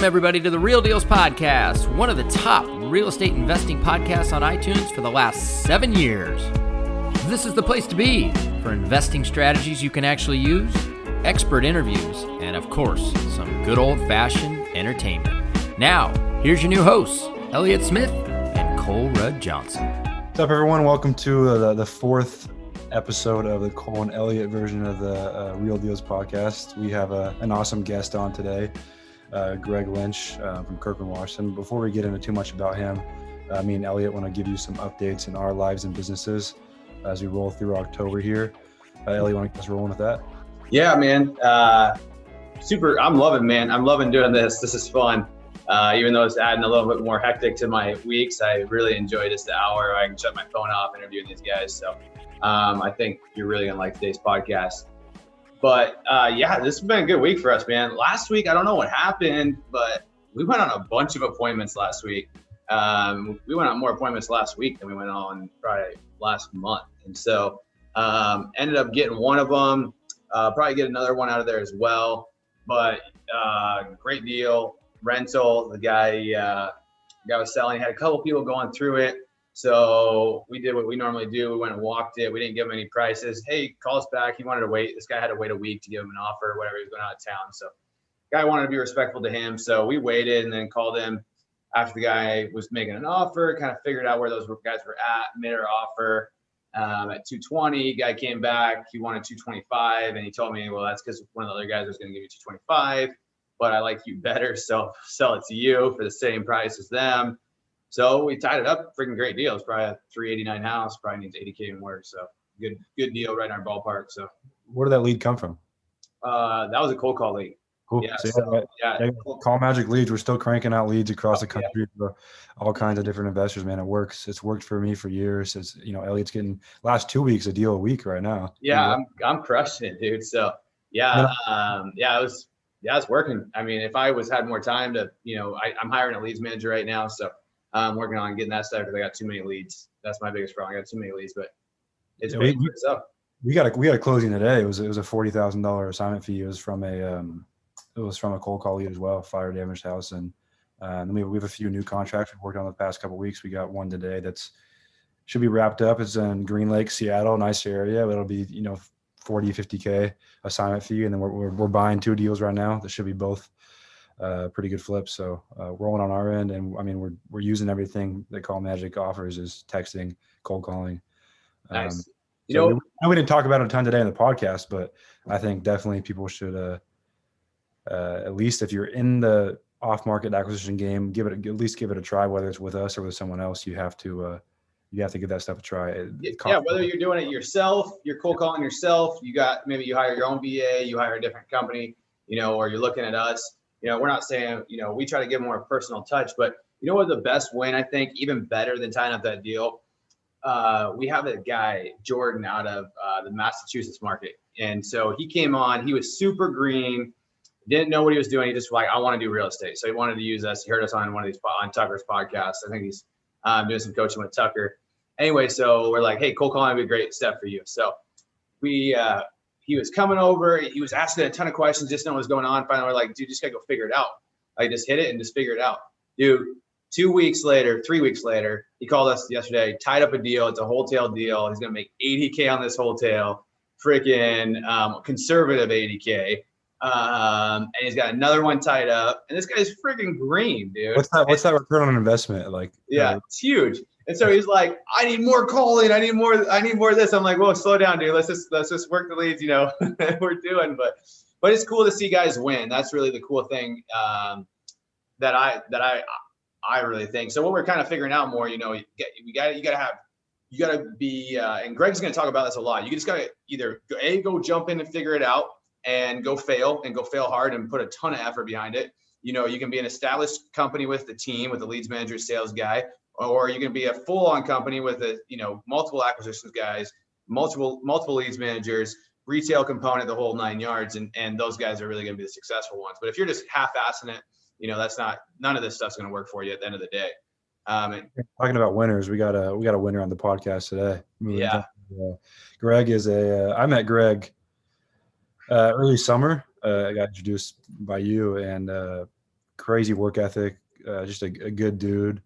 Welcome, everybody, to the Real Dealz podcast, one of the top real estate investing podcasts on iTunes for the last 7 years. This is the place to be for investing strategies you can actually use, expert interviews, and, of course, some good old-fashioned entertainment. Now, here's your new hosts, Elliott Smith and Cole Rudd Johnson. What's up, everyone? Welcome to the fourth episode of the Cole and Elliott version of the Real Dealz podcast. We have an awesome guest on today, Greg Lynch from Kirkland, Washington. Before we get into too much about him, me and Elliott want to give you some updates in our lives and businesses as we roll through October here. Elliott, want to get us rolling with that? Yeah, man. I'm loving doing this. This is fun. Even though it's adding a little bit more hectic to my weeks, I really enjoy just the hour where I can shut my phone off interviewing these guys. So I think you're really going to like today's podcast. But yeah, this has been a good week for us, man. Last week, I don't know what happened, but we went on a bunch of appointments last week. We went on more appointments last week than we went on probably last month. And so ended up getting one of them, probably get another one out of there as well. But great deal, rental. The guy was selling, had a couple people going through it. So we did what we normally do. We went and walked it. We didn't give him any prices. Hey, call us back. He wanted to wait. This guy had to wait a week to give him an offer or whatever. He was going out of town. So guy wanted to be respectful to him. So we waited and then called him after the guy was making an offer, kind of figured out where those guys were at, made our offer at 220. Guy came back. He wanted 225. And he told me, well, that's because one of the other guys was going to give you 225, but I like you better. So sell it to you for the same price as them. So we tied it up. Freaking great deal. It's probably a 389 house. Probably needs 80K in work. So good deal right in our ballpark. So Where did that lead come from? that was a cold call lead. Cool. Yeah. Yeah. Call Magic Leads. We're still cranking out leads across the country for all kinds of different investors, man. It works. It's worked for me for years. It's, Elliott's getting last 2 weeks a deal a week right now. Yeah, I'm crushing it, dude. So it's working. I mean, if I had more time to, I'm hiring a leads manager right now. So I'm working on getting that started because I got too many leads. That's my biggest problem. I got too many leads, but it's great for itself. We got a closing today. It was a $40,000 assignment fee. It was from a cold call lead as well, fire damaged house, and then we have a few new contracts we've worked on the past couple of weeks. We got one today that's should be wrapped up. It's in Green Lake, Seattle, nice area. But it'll be 40, 50K assignment fee, and then we're buying 2 deals right now that should be both pretty good flips. So rolling on our end, and I mean we're using everything that Call Magic offers is texting, cold calling. Nice. We didn't talk about it a ton today in the podcast, but I think definitely people should at least if you're in the off-market acquisition game, at least give it a try. Whether it's with us or with someone else, you have to give that stuff a try. Whether you're doing it yourself, you're cold calling yourself. You hire your own VA, you hire a different company, or you're looking at us. We're not saying, we try to give more personal touch, but what the best win, I think, even better than tying up that deal, we have a guy, Jordan, out of the Massachusetts market. And so he came on, he was super green, didn't know what he was doing. He just was like, I want to do real estate. So he wanted to use us. He heard us on one of these, on Tucker's podcast. I think he's doing some coaching with Tucker. Anyway, so we're like, hey, cold calling would be a great step for you. So he was coming over. He was asking a ton of questions, just knowing what was going on. Finally, we're like, dude, just got to go figure it out. Like, just hit it and just figure it out. Dude, 3 weeks later, he called us yesterday, tied up a deal. It's a wholesale deal. He's going to make 80K on this wholesale, freaking conservative 80K. And he's got another one tied up. And this guy's freaking green, dude. What's that return on investment like? Yeah, it's huge. And so he's like, I need more calling. I need more of this. I'm like, whoa, slow down, dude. Let's just work the leads, we're doing. But it's cool to see guys win. That's really the cool thing that I really think. So what we're kind of figuring out more, you gotta be, and Greg's going to talk about this a lot. You just got to either go jump in and figure it out and go fail hard and put a ton of effort behind it. You can be an established company with the team, with the leads manager, sales guy, or you can be a full-on company with multiple acquisitions guys, multiple leads managers, retail component, the whole 9 yards, and those guys are really going to be the successful ones. But if you're just half-assing it, none of this stuff's going to work for you at the end of the day. Talking about winners, we got a winner on the podcast today. Yeah. Greg is I met Greg early summer. I got introduced by you, and crazy work ethic, just a good dude,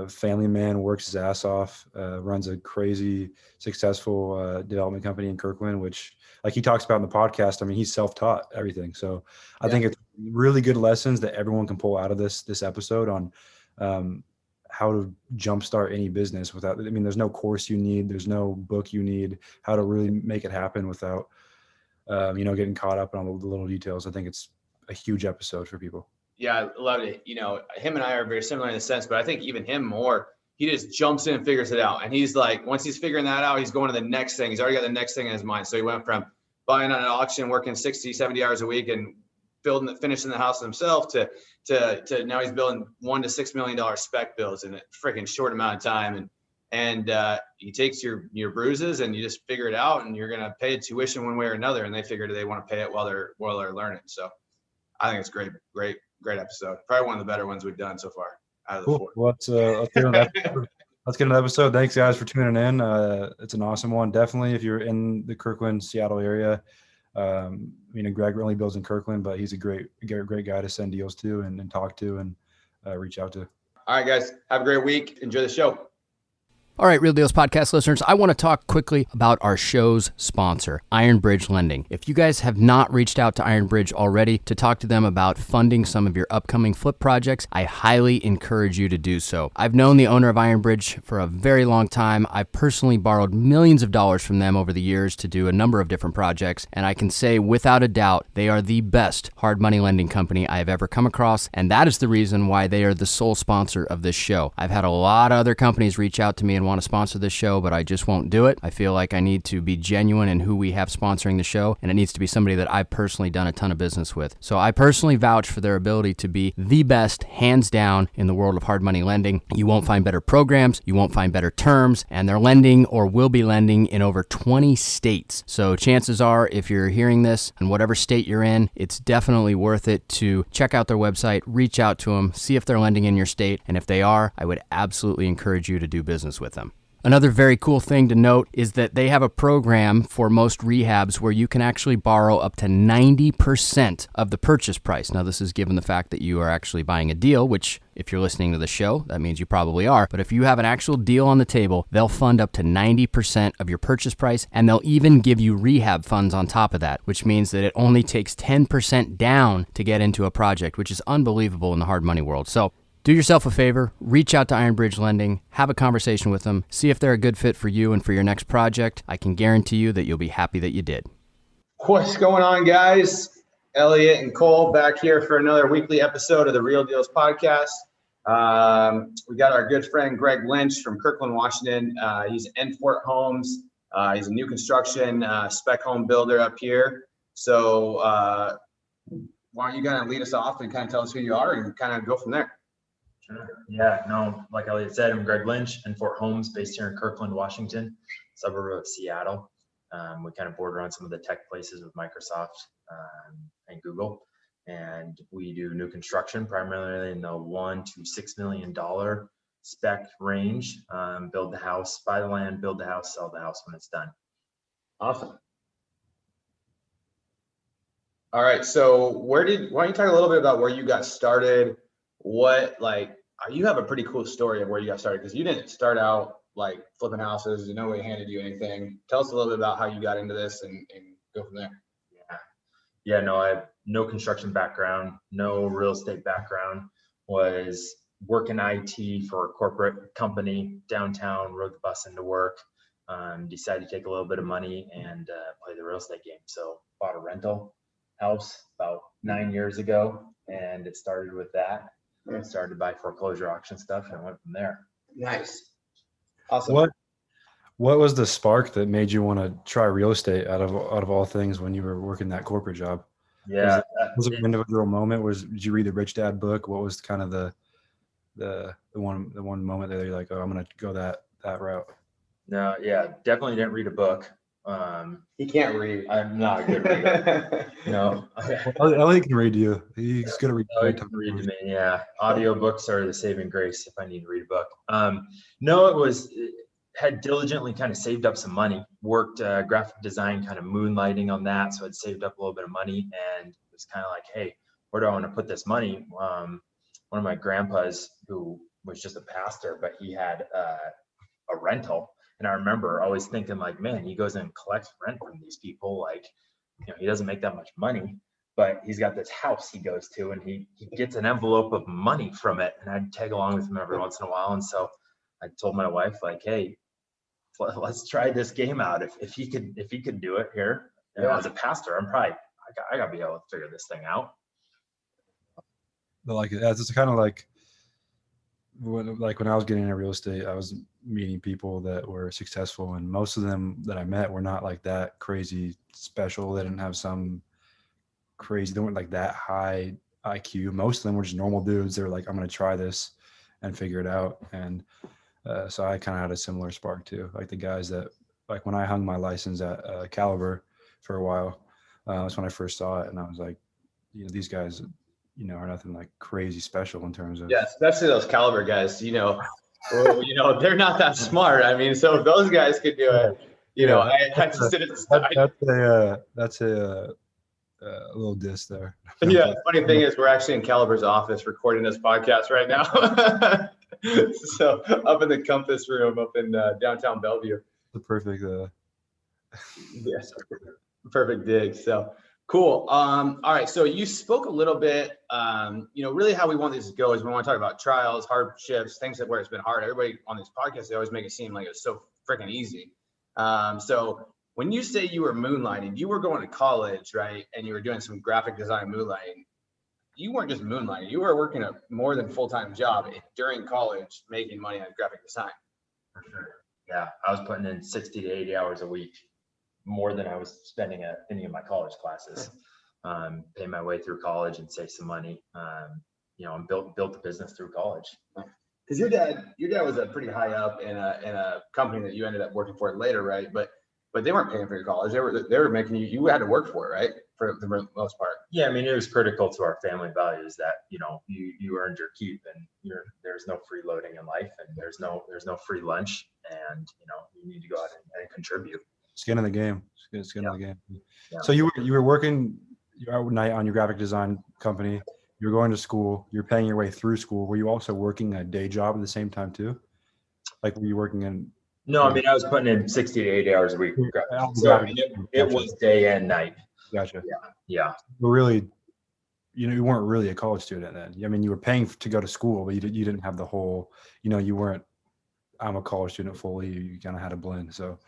family man, works his ass off, runs a crazy successful development company in Kirkland, which like he talks about in the podcast. I mean, he's self-taught everything. So I think it's really good lessons that everyone can pull out of this episode on how to jumpstart any business without, I mean, there's no course you need, there's no book you need, how to really make it happen without, getting caught up on all the little details. I think it's a huge episode for people. Yeah, I loved it. Him and I are very similar in the sense, but I think even him more, he just jumps in and figures it out. And he's like, once he's figuring that out, he's going to the next thing. He's already got the next thing in his mind. So he went from buying on an auction, working 60, 70 hours a week and finishing the house himself to now he's building $1 to $6 million spec builds in a freaking short amount of time. And he takes your bruises and you just figure it out, and you're going to pay tuition one way or another. And they figured they want to pay it while they're learning. So I think it's great episode. Probably one of the better ones we've done so far out of the four. Well, let's get into the episode. Thanks guys for tuning in. It's an awesome one. Definitely if you're in the Kirkland, Seattle area. Greg only builds in Kirkland, but he's a great guy to send deals to and talk to and reach out to. All right, guys, have a great week. Enjoy the show. All right, Real Dealz podcast listeners, I want to talk quickly about our show's sponsor, Iron Bridge Lending. If you guys have not reached out to Iron Bridge already to talk to them about funding some of your upcoming flip projects, I highly encourage you to do so. I've known the owner of Iron Bridge for a very long time. I've personally borrowed millions of dollars from them over the years to do a number of different projects, and I can say without a doubt, they are the best hard money lending company I have ever come across, and that is the reason why they are the sole sponsor of this show. I've had a lot of other companies reach out to me and want to sponsor this show, but I just won't do it. I feel like I need to be genuine in who we have sponsoring the show, and it needs to be somebody that I've personally done a ton of business with. So I personally vouch for their ability to be the best, hands down, in the world of hard money lending. You won't find better programs, you won't find better terms, and they're lending or will be lending in over 20 states. So chances are, if you're hearing this in whatever state you're in, it's definitely worth it to check out their website, reach out to them, see if they're lending in your state, and if they are, I would absolutely encourage you to do business with them. Another very cool thing to note is that they have a program for most rehabs where you can actually borrow up to 90% of the purchase price. Now, this is given the fact that you are actually buying a deal, which if you're listening to the show, that means you probably are. But if you have an actual deal on the table, they'll fund up to 90% of your purchase price, and they'll even give you rehab funds on top of that, which means that it only takes 10% down to get into a project, which is unbelievable in the hard money world. So do yourself a favor, reach out to Iron Bridge Lending, have a conversation with them, see if they're a good fit for you and for your next project. I can guarantee you that you'll be happy that you did. What's going on, guys? Elliot and Cole back here for another weekly episode of the Real Dealz podcast. We got our good friend Greg Lynch from Kirkland, Washington. He's in Fort Homes. He's a new construction spec home builder up here. So why don't you kind of lead us off and kind of tell us who you are and kind of go from there? Sure. Yeah, no, like Elliot said, I'm Greg Lynch in Fort Homes, based here in Kirkland, Washington, suburb of Seattle. We kind of border on some of the tech places with Microsoft and Google. And we do new construction, primarily in the $1 to $6 million spec range. Build the house, buy the land, build the house, sell the house when it's done. Awesome. All right. So why don't you talk a little bit about where you got started? You have a pretty cool story of where you got started, because you didn't start out like flipping houses. Nobody handed you anything. Tell us a little bit about how you got into this and go from there. Yeah, no, I have no construction background, no real estate background. Was working IT for a corporate company downtown, rode the bus into work, decided to take a little bit of money and play the real estate game. So bought a rental house about 9 years ago, and it started with that. I started to buy foreclosure auction stuff and went from there. Nice. Awesome. What was the spark that made you want to try real estate out of all things when you were working that corporate job? Yeah. Was it an individual moment? Did you read the Rich Dad book? What was kind of the one moment that you're like, oh, I'm going to go that route? No, yeah, definitely didn't read a book. He can't read. I'm not a good reader. No. Elliot can read to you. He's going to read. He can read to me. Yeah. Audiobooks are the saving grace if I need to read a book. No, had diligently kind of saved up some money, worked graphic design, kind of moonlighting on that. So I'd saved up a little bit of money, and it was kind of like, hey, where do I want to put this money? One of my grandpas, who was just a pastor, but he had a rental. And I remember always thinking like, man, he goes and collects rent from these people. Like, he doesn't make that much money, but he's got this house he goes to, and he gets an envelope of money from it. And I'd tag along with him every once in a while. And so I told my wife, like, hey, let's try this game out. If he could do it here, as a pastor, I gotta be able to figure this thing out. Like, it's kind of like when I was getting into real estate, I was meeting people that were successful, and most of them that I met were not like that crazy special. They didn't have some crazy, they weren't like that high IQ. Most of them were just normal dudes. They were like, I'm going to try this and figure it out. And so I kind of had a similar spark too. Like the guys that, like when I hung my license at Caliber for a while, that's when I first saw it. And I was like, these guys, are nothing like crazy special in terms of. Yeah, especially those Caliber guys, they're not that smart. I mean, so if those guys could do it, I had to sit at the side. That's a little diss there. Yeah, the funny thing is we're actually in Caliber's office recording this podcast right now. So up in the Compass room up in downtown Bellevue. The perfect yes, perfect dig. So cool. All right, so you spoke a little bit, really how we want this to go is we want to talk about trials, hardships, things where it's been hard. Everybody on this podcast, they always make it seem like it's so freaking easy. So when you say you were moonlighting, you were going to college, right? And you were doing some graphic design moonlighting. You weren't just moonlighting. You were working a more than full-time job during college, making money on graphic design. For sure. Yeah, I was putting in 60 to 80 hours a week, more than I was spending at any of my college classes. Pay my way through college and save some money. And built the business through college. Because your dad was a pretty high up in a company that you ended up working for later, right? But they weren't paying for your college. They were making you had to work for it, right? For the most part. Yeah, I mean, it was critical to our family values that you earned your keep, and there's no freeloading in life, and there's no free lunch, and you need to go out and contribute. Skin in the game. Skin in the game. Yeah. So you were working at night on your graphic design company. You were going to school. You're paying your way through school. Were you also working a day job at the same time too? Like, were you working in? No, I mean, I was putting in 60 to 80 hours a week. So it was day and night. Gotcha. Yeah. But really, you weren't really a college student then. I mean, you were paying to go to school, but you didn't have the whole, you weren't, I'm a college student fully. You kind of had a blend. So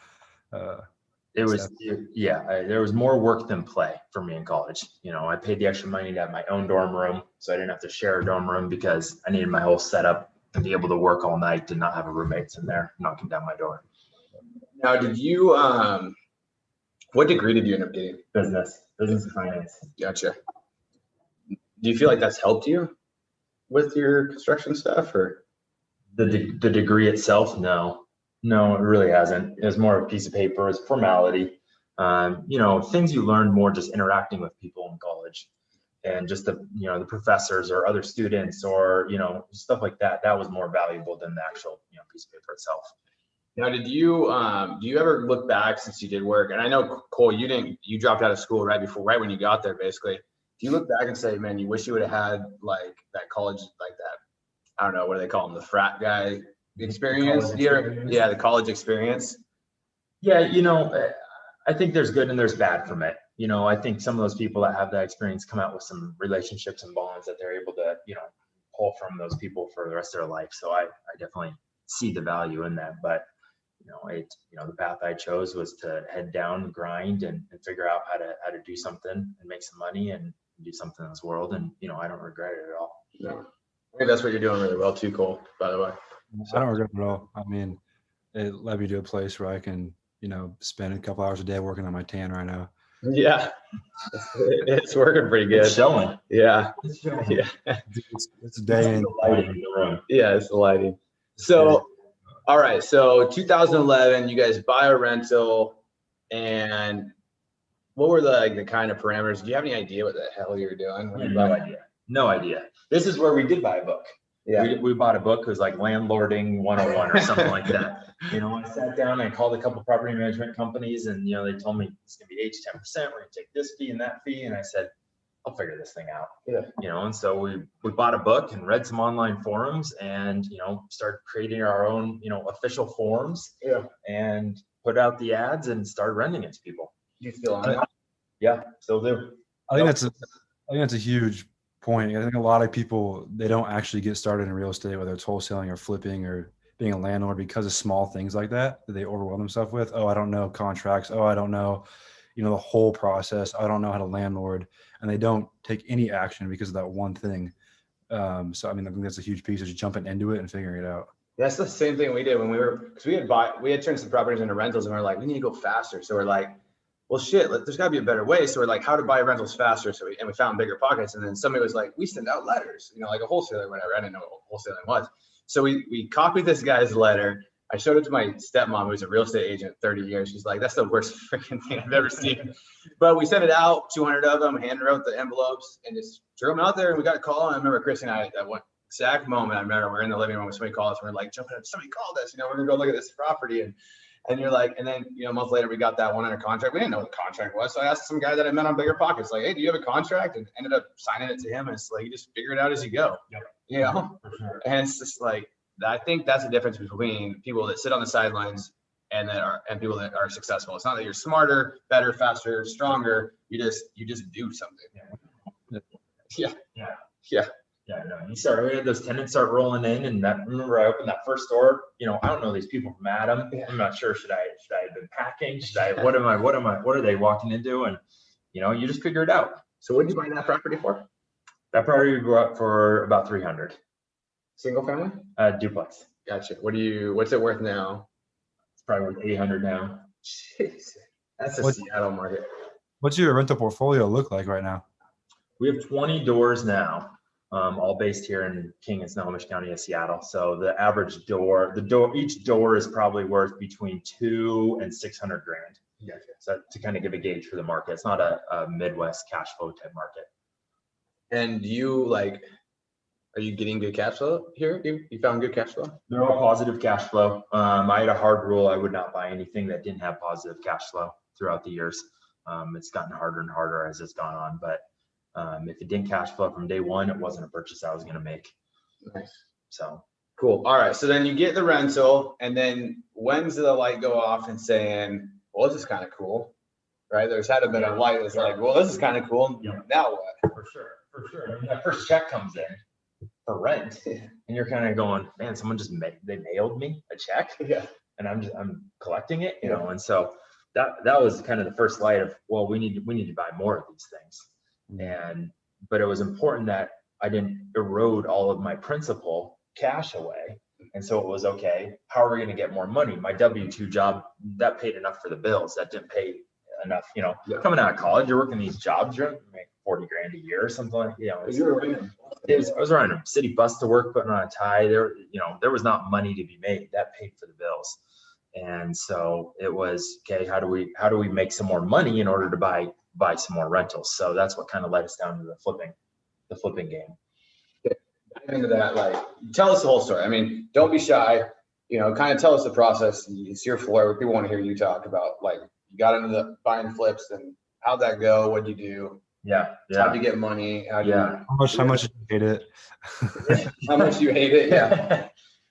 it was, there was more work than play for me in college. I paid the extra money to have my own dorm room, so I didn't have to share a dorm room because I needed my whole setup and be able to work all night and not have a roommates in there knocking down my door. Now, did you, what degree did you end up getting? Business and finance. Gotcha. Do you feel like that's helped you with your construction stuff, or? The degree itself? No, it really hasn't. It was more of a piece of paper, it's formality. Things you learn more just interacting with people in college. And just the professors or other students or, stuff like that, that was more valuable than the actual, piece of paper itself. Now, do you ever look back since you did work? And I know, Cole, you dropped out of school right when you got there, basically. Do you look back and say, man, you wish you would have had like that college, like that, I don't know, what do they call them? The frat guy experience? Yeah, the college experience. Yeah. I think there's good and there's bad from it. I think some of those people that have that experience come out with some relationships and bonds that they're able to, pull from those people for the rest of their life. So I definitely see the value in that. But, the path I chose was to head down, grind, and figure out how to do something and make some money and do something in this world. And, I don't regret it at all. No. I think that's what you're doing really well too, Cole, by the way. I don't regret it at all. I mean, it led me to a place where I can, spend a couple hours a day working on my tan right now. Yeah, it's working pretty good. It's showing. Yeah. Yeah. It's a day in. Yeah, it's the lighting. So, all right. So 2011, you guys buy a rental, and what were the kind of parameters? Do you have any idea what the hell you were doing? No idea. This is where we did buy a book. Yeah. We bought a book. It was like Landlording 101 or something like that. I sat down and called a couple property management companies, and they told me it's gonna be 8 to 10%. We're gonna take this fee and that fee, and I said, I'll figure this thing out. Yeah. You know, and so we bought a book and read some online forums and, you know, started creating our own, you know, official forums. Yeah. And put out the ads and started renting it to people. You still on it? Yeah, still do. I think that's a huge point. I think a lot of people, they don't actually get started in real estate, whether it's wholesaling or flipping or being a landlord, because of small things like that they overwhelm themselves with. Oh, I don't know contracts. Oh, I don't know, you know, the whole process. I don't know how to landlord, and they don't take any action because of that one thing. So I mean, I think that's a huge piece of just jumping into it and figuring it out. That's the same thing we did when because we had turned some properties into rentals, and we we're like, we need to go faster. So we're like, well, shit, there's got to be a better way. So we're like, how to buy rentals faster? So we found bigger pockets. And then somebody was like, we send out letters, you know, like a wholesaler or whatever. I didn't know what wholesaling was. So we copied this guy's letter. I showed it to my stepmom, who's a real estate agent, 30 years. She's like, that's the worst freaking thing I've ever seen. But we sent it out, 200 of them, hand wrote the envelopes, and just threw them out there. And we got a call. And I remember Chris and I, at that one exact moment, I remember we're in the living room when somebody called us. And we're like, jumping up, somebody called us, you know, we're gonna go look at this property. And you're like, and then, you know, a month later, we got that one under contract. We didn't know what the contract was. So I asked some guy that I met on Bigger Pockets, like, hey, do you have a contract? And ended up signing it to him. And it's like, you just figure it out as you go. Yep. You know? For sure. And it's just like, I think that's the difference between people that sit on the sidelines and people that are successful. It's not that you're smarter, better, faster, stronger. You just do something. Yeah, no, we had those tenants start rolling in, and remember I opened that first door, you know, I don't know these people from Adam. Yeah. I'm not sure, should I have been packing? What are they walking into? And, you know, you just figure it out. So what did you buy that property for? That property we bought for about 300. Single family? Duplex. Gotcha. What's it worth now? It's probably worth 800 now. Jeez. That's a Seattle market. What's your rental portfolio look like right now? We have 20 doors now. All based here in King and Snohomish County of Seattle. So the average each door is probably worth between $200,000 and $600,000. Gotcha. So to kind of give a gauge for the market, it's not a Midwest cash flow type market. And are you getting good cash flow here? You found good cash flow? They're all positive cash flow. I had a hard rule. I would not buy anything that didn't have positive cash flow throughout the years. It's gotten harder and harder as it's gone on, but if it didn't cash flow from day one, it wasn't a purchase I was going to make. Nice. So cool. All right. So then you get the rental, and then when's the light go off and saying, well, this is kind of cool, right? There's had a bit of light that's like, well, this is kind of cool. Yeah. Now what? For sure. I mean, that first check comes in for rent, and you're kind of going, man, someone just they mailed me a check. Yeah. And I'm collecting it, you know. And so that was kind of the first light of, well, we need to buy more of these things. But it was important that I didn't erode all of my principal cash away. And so it was, okay, how are we going to get more money? My W-2 job, that paid enough for the bills. That didn't pay enough, you know. Yeah. Coming out of college, you're working these jobs, you're making $40,000 a year or something like, you know. I was riding a city bus to work, putting on a tie. There was not money to be made. That paid for the bills. And so it was, okay, how do we make some more money in order to buy some more rentals? So that's what kind of led us down to the flipping game. Dive into that, like, tell us the whole story. I mean, don't be shy, you know, kind of tell us the process. It's your floor. People want to hear you talk about, like, you got into the buying flips, and how'd that go? What'd you do? Yeah. How'd you get money? How much did you hate it? How much you hate it? Yeah.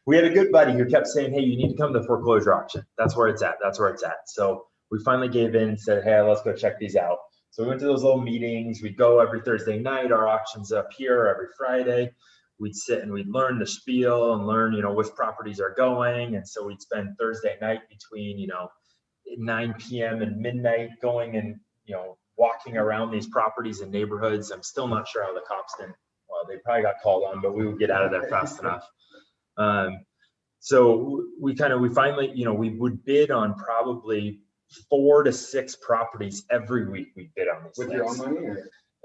We had a good buddy who kept saying, hey, you need to come to the foreclosure auction. That's where it's at. So we finally gave in and said, hey, let's go check these out. So we went to those little meetings. We'd go every Thursday night. Our auction's up here every Friday. We'd sit and we'd learn the spiel and learn, you know, which properties are going. And so we'd spend Thursday night between, you know, 9 p.m. and midnight going and, you know, walking around these properties and neighborhoods. I'm still not sure how the cops didn't. Well, they probably got called on, but we would get out of there fast enough. So we finally, you know, we would bid on probably 4 to 6 properties every week. We bid on these with things. your own money,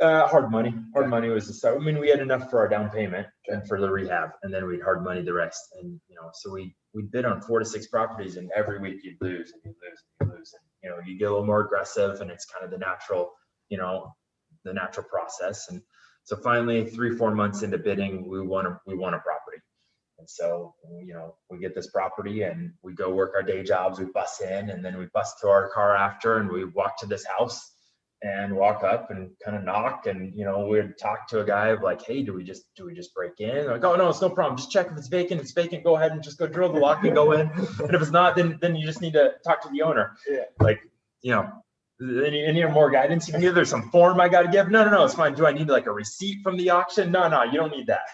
or? Hard money. Hard money was the start. I mean, we had enough for our down payment and for the rehab, and then we'd hard money the rest. And, you know, so we bid on 4 to 6 properties, and every week you'd lose and you'd lose and you'd lose. And, you know, you get a little more aggressive, and it's kind of the natural, you know, the natural process. And so finally 3-4 months into bidding, we won a property. And so, you know, we get this property and we go work our day jobs, we bus in, and then we bus to our car after, and we walk to this house, and walk up and kind of knock, and we'd talk to a guy of like, hey, do we just break in? They're like, oh no, it's no problem, just check if it's vacant. If it's vacant, go ahead and just go drill the lock and go in. And if it's not, then you just need to talk to the owner. Yeah. Like, any more guidance you need? There's some form I got to give. No, it's fine. Do I need like a receipt from the auction? No, you don't need that.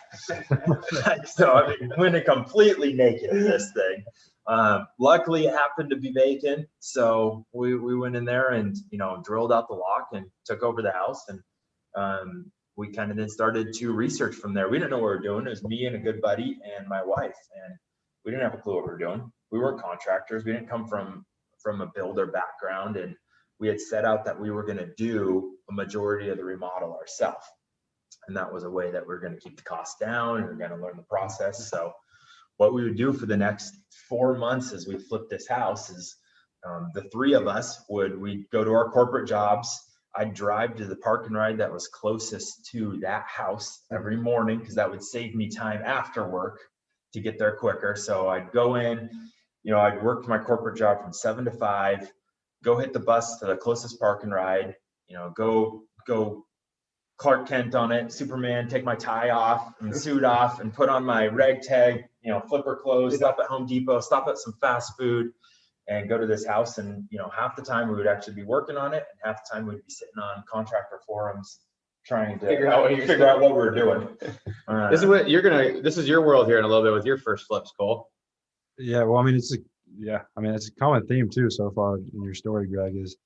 So I mean, went in completely naked in this thing. Luckily it happened to be vacant, so we went in there and drilled out the lock and took over the house, and we kind of then started to research from there. We didn't know what we were doing. It was me and a good buddy and my wife, and we didn't have a clue what we were doing. We weren't contractors. We didn't come from a builder background, and we had set out that we were going to do a majority of the remodel ourselves, and that was a way that we we're going to keep the costs down, and we we're going to learn the process. So what we would do for the next 4 months as we flipped this house is the three of us we'd go to our corporate jobs. I'd drive to the park and ride that was closest to that house every morning, because that would save me time after work to get there quicker. So I'd go in, I'd work my corporate job from 7 to 5, go hit the bus to the closest park and ride, go Clark Kent on it, Superman, take my tie off and suit off and put on my rag tag, flipper clothes, stop at Home Depot, stop at some fast food, and go to this house. And, half the time we would actually be working on it, and half the time we'd be sitting on contractor forums trying to figure out what we were doing. This is your world here in a little bit with your first flips, Cole. Yeah, well, I mean, it's a common theme too so far in your story, Greg, is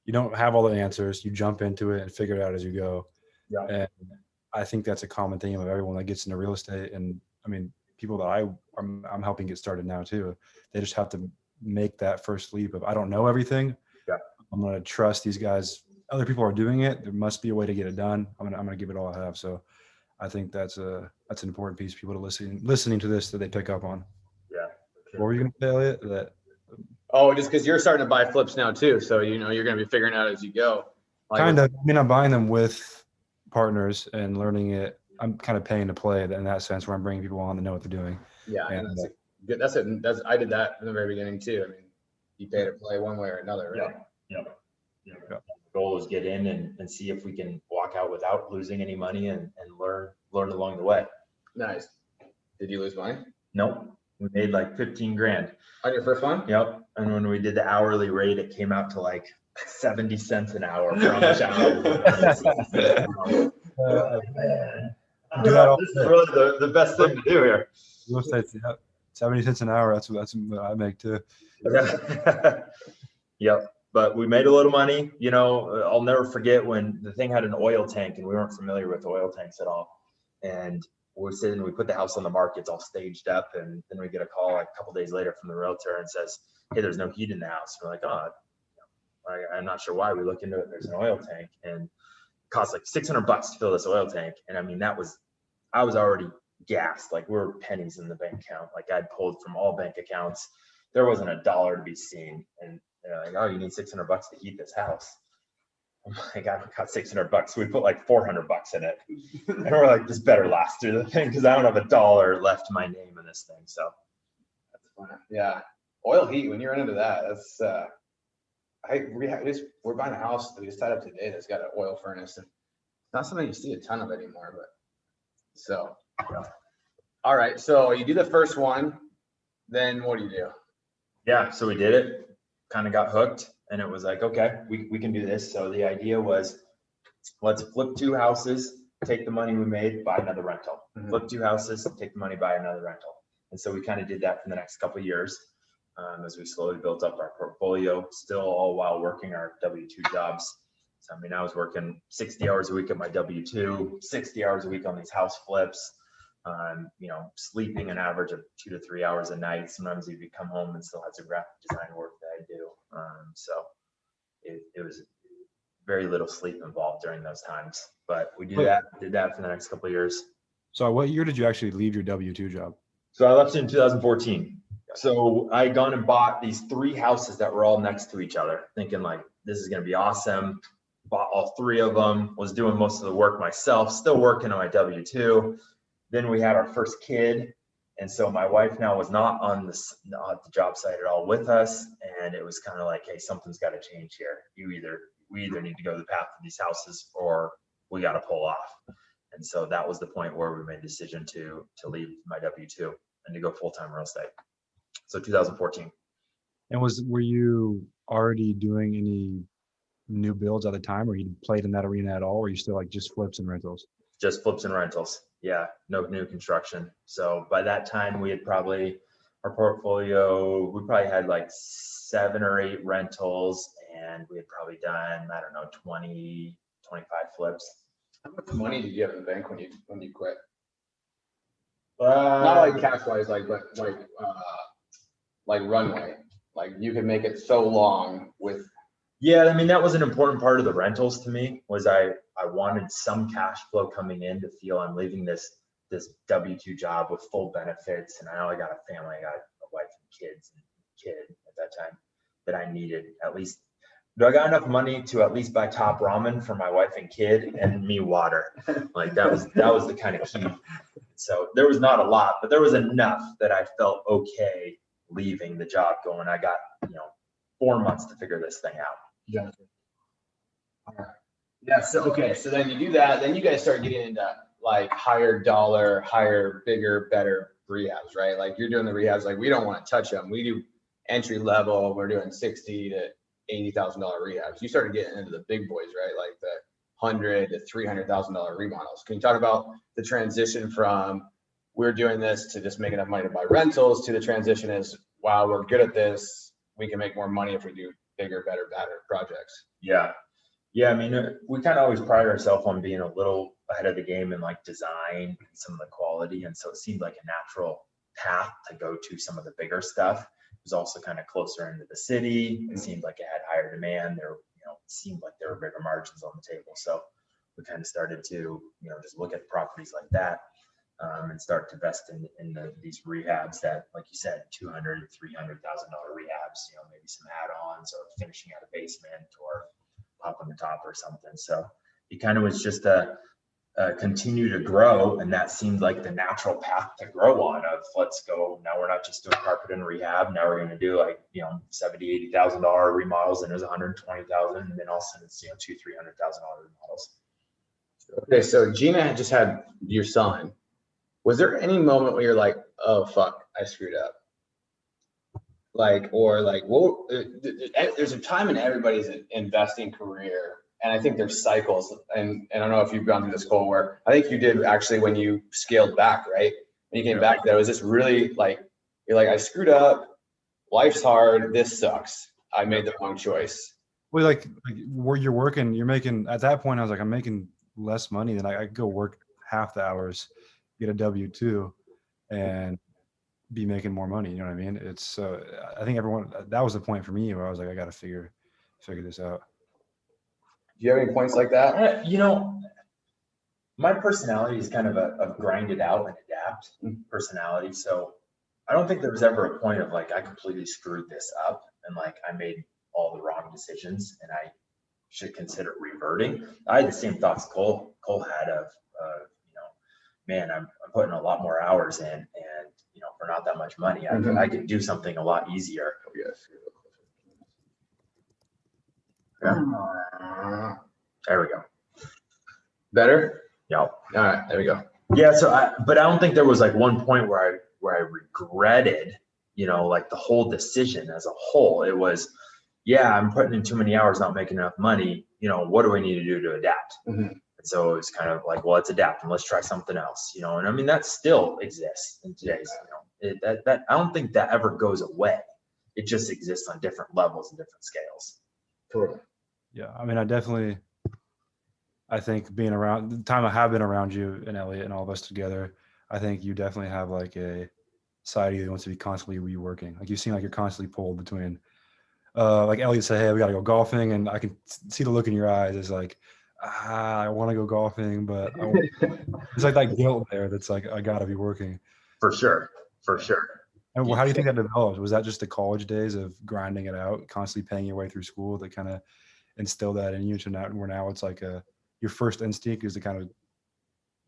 you don't have all the answers. You jump into it and figure it out as you go. Yeah. And I think that's a common theme of everyone that gets into real estate. And I mean, people that I'm helping get started now too, they just have to make that first leap of, I don't know everything. Yeah. I'm going to trust these guys. Other people are doing it. There must be a way to get it done. I'm going to give it all I have. So I think that's an important piece for people to listening to this, that they pick up on. Yeah. What were you going to say, Elliot? Oh, just because you're starting to buy flips now too. So, you're going to be figuring out as you go. Kind of. I mean, I'm buying them with partners and learning it. I'm kind of paying to play in that sense, where I'm bringing people on to know what they're doing. Yeah. And I did that in the very beginning too. I mean, you pay to play one way or another, right? Yeah. The goal is get in and see if we can walk out without losing any money and learn along the way. Nice. Did you lose money? Nope. We made like 15 grand. On your first one? Yep. And when we did the hourly rate, it came out to like 70 cents an hour for how much hours. This is really the best thing to do here. Real estate's 70 cents an hour. That's what I make too. Yep. But we made a little money. I'll never forget when the thing had an oil tank, and we weren't familiar with oil tanks at all. And we're sitting, we put the house on the market, it's all staged up, and then we get a call like a couple days later from the realtor and says, hey, there's no heat in the house. We're like, oh, I'm not sure why. We look into it, there's an oil tank, and it costs like $600 to fill this oil tank. And I mean, I was already gassed. Like, we're pennies in the bank account. Like, I'd pulled from all bank accounts. There wasn't a dollar to be seen. And they're like, oh, you need $600 to heat this house. I'm like, I got $600. So we put like $400 in it. And we're like, this better last through the thing, because I don't have a dollar left to my name in this thing. So that's fun. Yeah. Oil heat, when you're into that, that's we're buying a house that we decided up today that's got an oil furnace, and it's not something you see a ton of anymore, but so yeah. All right. So you do the first one, then what do you do? Yeah. So we did it, kind of got hooked, and it was like, okay, we can do this. So the idea was, let's flip 2 houses, take the money we made, buy another rental. Mm-hmm. Flip 2 houses, take the money, buy another rental. And so we kind of did that for the next couple of years, as we slowly built up our portfolio, still all while working our W-2 jobs. So, I mean, I was working 60 hours a week at my W-2, 60 hours a week on these house flips, sleeping an average of 2 to 3 hours a night. Sometimes you'd come home and still had some graphic design work that I do. So it was very little sleep involved during those times, but we did that for the next couple of years. So what year did you actually leave your W-2 job? So I left in 2014. So I had gone and bought these 3 houses that were all next to each other, thinking like, this is going to be awesome. Bought all 3 of them, was doing most of the work myself, still working on my W-2. Then we had our first kid. And so my wife now was not at the job site at all with us. And it was kind of like, hey, something's got to change here. You either we either need to go the path of these houses or we got to pull off. And so that was the point where we made the decision to leave my W-2 and to go full-time real estate. So 2014. And were you already doing any new builds at the time, or you played in that arena at all, or you still like just flips and rentals? Just flips and rentals. Yeah, no new construction. So by that time we had our portfolio, we probably had like 7 or 8 rentals, and we had probably done, I don't know, 20, 25 flips. How much money did you have in the bank when you quit? Not like cash wise, but like runway. Like you could make it so long with. Yeah, I mean, that was an important part of the rentals to me, was I wanted some cash flow coming in to feel I'm leaving this W-2 job with full benefits. And I know I got a family, I got a wife and kid at that time, that I needed at least. Do I got enough money to at least buy top ramen for my wife and kid and me water? Like that was the kind of key. So there was not a lot, but there was enough that I felt okay leaving the job going. I got, 4 months to figure this thing out. Yeah. Yeah. So, okay. So then you do that. Then you guys start getting into like higher dollar, higher, bigger, better rehabs, right? Like you're doing the rehabs. Like we don't want to touch them. We do entry level. We're doing $60,000 to $80,000 rehabs. You started getting into the big boys, right? Like the $100,000 to $300,000 remodels. Can you talk about the transition from we're doing this to just making enough money to buy rentals to the transition is, wow, we're good at this. We can make more money if we do bigger, better projects. Yeah. I mean, we kind of always pride ourselves on being a little ahead of the game in like design and some of the quality. And so it seemed like a natural path to go to some of the bigger stuff. It was also kind of closer into the city. It seemed like it had higher demand. There, it seemed like there were bigger margins on the table. So we kind of started to, just look at properties like that. And start to invest in these rehabs that, like you said, $200,000 to $300,000 rehabs, maybe some add-ons or finishing out a basement or popping the top or something. So it kind of was just a continue to grow. And that seemed like the natural path to grow on of let's go. Now we're not just doing carpet and rehab. Now we're going to do like, $70,000, $80,000 remodels, and there's $120,000. And then all of a sudden it's, $200,000, $300,000 remodels. Okay. So Gina had just had your son. Was there any moment where you're like, oh, fuck, I screwed up? There's a time in everybody's investing career, and I think there's cycles. And I don't know if you've gone through this, Cole, where I think you did actually when you scaled back, right? When you came back, there was this really you're like, I screwed up. Life's hard. This sucks. I made the wrong choice. Well, like where you're working, you're making, at that point, I was like, I'm making less money than I could go work half the hours, get a W-2 and be making more money. You know what I mean? It's I think that was the point for me where I was like, I got to figure this out. Do you have any points like that? My personality is kind of a grind it out and adapt personality. So I don't think there was ever a point of like, I completely screwed this up and like I made all the wrong decisions and I should consider reverting. I had the same thoughts Cole had of, man, I'm putting a lot more hours in, and for not that much money, I could do something a lot easier. Yeah. There we go. Better? Yeah. All right, there we go. Yeah. So, but I don't think there was like one point where I regretted, like the whole decision as a whole. It was, yeah, I'm putting in too many hours, not making enough money. What do we need to do to adapt? Mm-hmm. So it's kind of like, well, let's adapt and let's try something else, and I mean, that still exists in today's, that I don't think that ever goes away. It just exists on different levels and different scales. Totally. Yeah. I mean, I think being around the time I have been around you and Elliot and all of us together, I think you definitely have like a side of you that wants to be constantly reworking. Like you seem like you're constantly pulled between, like Elliot said, hey, we got to go golfing. And I can see the look in your eyes is like, I want to go golfing, but it's like that guilt there that's like, I got to be working. For sure. And how do you think that developed? Was that just the college days of grinding it out, constantly paying your way through school that kind of instilled that in you to now it's like your first instinct is to kind of,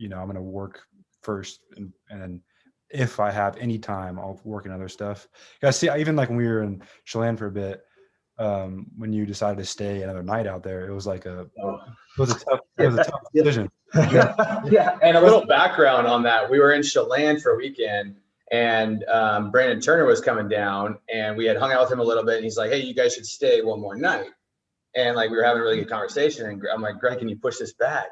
I'm going to work first. And then if I have any time, I'll work in other stuff. I see, even like when we were in Chelan for a bit, when you decided to stay another night out there, it was like it Oh. was a tough decision. Yeah. And a little background on that. We were in Chelan for a weekend, and Brandon Turner was coming down, and we had hung out with him a little bit, and he's like, hey, you guys should stay one more night. And like, we were having a really good conversation, and I'm like, Greg, can you push this back?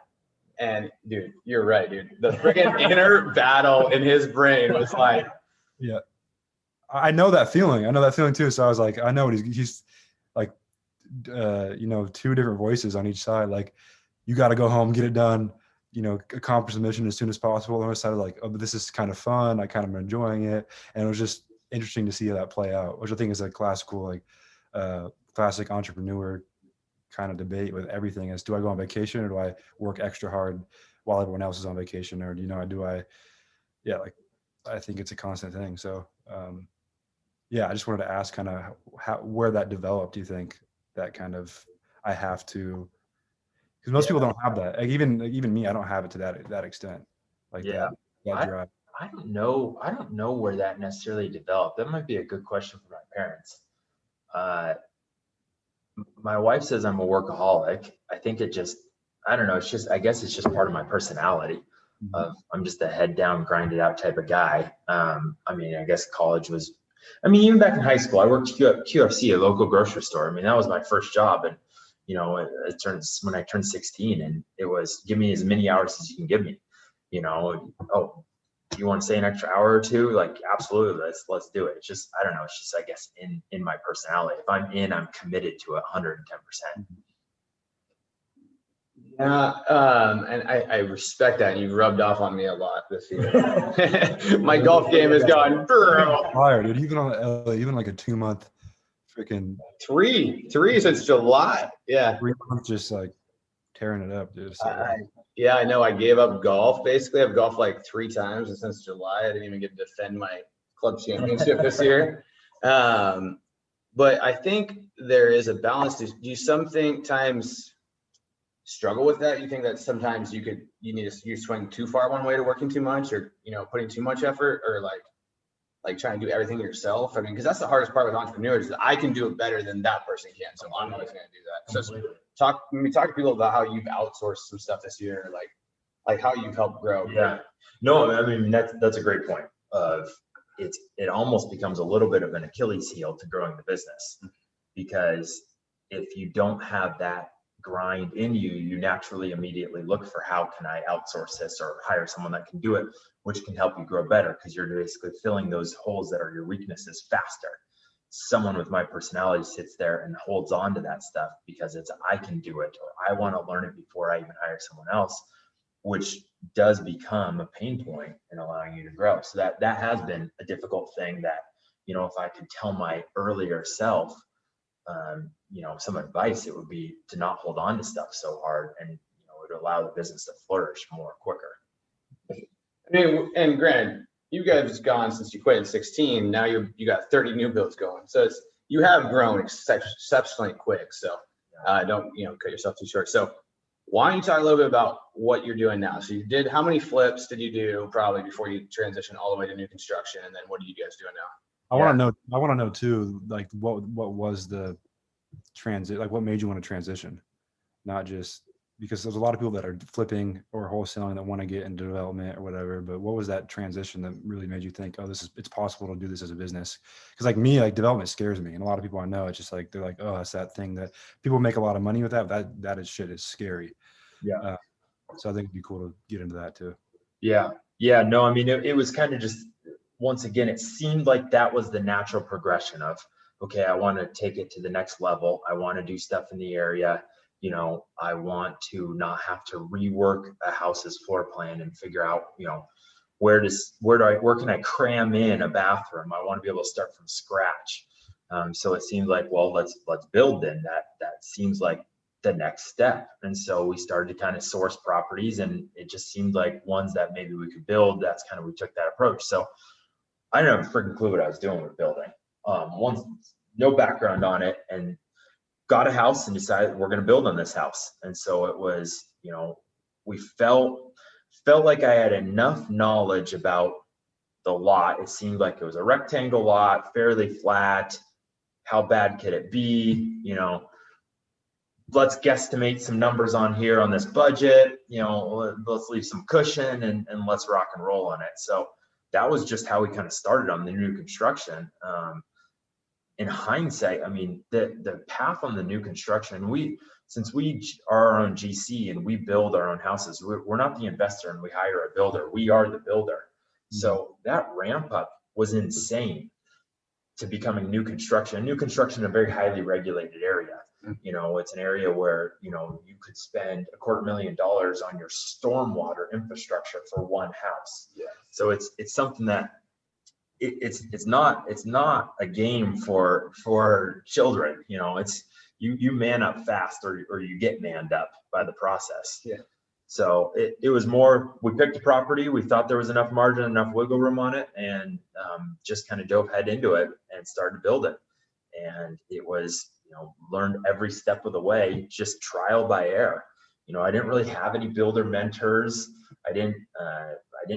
And dude, you're right, dude. The freaking inner battle in his brain was like, yeah, I know that feeling. I know that feeling too. So I was like, I know what he's like, two different voices on each side. Like, you got to go home, get it done, accomplish the mission as soon as possible. And I decided like, oh, but this is kind of fun. I kind of am enjoying it. And it was just interesting to see how that play out, which I think is a classic entrepreneur kind of debate with everything is, do I go on vacation or do I work extra hard while everyone else is on vacation? Or, I think it's a constant thing. So, I just wanted to ask kind of where that developed. Do you think that kind of, I have to, because most people don't have that. Like even me, I don't have it to that extent. Like that drive. I don't know where that necessarily developed. That might be a good question for my parents. My wife says I'm a workaholic. I think I don't know. I guess it's just part of my personality. I'm just a head down, grind it out type of guy. I guess college was, even back in high school, I worked QFC, a local grocery store. That was my first job. And, when I turned 16, and it was, give me as many hours as you can give me, oh, you want to stay an extra hour or two? Like, absolutely, let's do it. It's just, I don't know. It's just, I guess, in my personality. If I'm committed to it 110%. Yeah, and I respect that. You rubbed off on me a lot this year. My golf game has gone tired, dude. Even like a 2-month freaking three since July. Yeah, 3 months just like tearing it up, dude. So, I know. I gave up golf. Basically, I've golfed like 3 times, and since July, I didn't even get to defend my club championship this year. But I think there is a balance. Do you sometimes struggle with that? You think that sometimes you swing too far one way to working too much, or putting too much effort, or like trying to do everything yourself? Because that's the hardest part with entrepreneurs, is I can do it better than that person can, so I'm always going to do that. So talk to people about how you've outsourced some stuff this year, like how you've helped grow. Yeah, no, that's a great point. It almost becomes a little bit of an Achilles heel to growing the business, because if you don't have that grind in you, you naturally immediately look for, how can I outsource this or hire someone that can do it, which can help you grow better, because you're basically filling those holes that are your weaknesses faster. Someone with my personality sits there and holds on to that stuff because it's, I can do it, or I want to learn it before I even hire someone else, which does become a pain point in allowing you to grow. So that has been a difficult thing that, if I could tell my earlier self, some advice, it would be to not hold on to stuff so hard, and, it would allow the business to flourish more quicker. And granted, you guys have gone since you quit at 16. Now you got 30 new builds going. So you have grown exceptionally quick. So don't cut yourself too short. So why don't you talk a little bit about what you're doing now? So how many flips did you do probably before you transitioned all the way to new construction, and then what are you guys doing now? I want to know too, like what was the transit, like what made you want to transition? Not just because there's a lot of people that are flipping or wholesaling that want to get into development or whatever, but what was that transition that really made you think, oh, it's possible to do this as a business? Because like me, like development scares me, and a lot of people I know, it's just like, they're like, oh, it's that thing that people make a lot of money with that is shit is scary. Yeah. So I think it'd be cool to get into that too. Yeah. No, it was kind of just, once again, it seemed like that was the natural progression of, okay, I want to take it to the next level. I want to do stuff in the area. I want to not have to rework a house's floor plan and figure out, where can I cram in a bathroom? I want to be able to start from scratch. So it seemed like, well, let's build then. That seems like the next step. And so we started to kind of source properties, and it just seemed like ones that maybe we could build. That's kind of, we took that approach. So I didn't have a freaking clue what I was doing with building. No background on it, and got a house and decided we're going to build on this house. And so it was, we felt like I had enough knowledge about the lot. It seemed like it was a rectangle lot, fairly flat, how bad could it be? You know, let's guesstimate some numbers on here on this budget, you know, let's leave some cushion and let's rock and roll on it. So that was just how we kind of started on the new construction. In hindsight, I mean, the path on the new construction, since we are our own GC and we build our own houses, we're not the investor and we hire a builder, we are the builder. So that ramp up was insane to becoming new construction. New construction in a very highly regulated area. You know, it's an area where, you know, you could spend $250,000 on your stormwater infrastructure for one house. Yeah. So it's something that it's not a game for children. You know, it's you man up fast or you get manned up by the process. Yeah. So it was more, we picked a property, we thought there was enough margin, enough wiggle room on it, and just kind of dove head into it and started to build it. And it was, you know, learned every step of the way, just trial by error. You know, I didn't really have any builder mentors. I didn't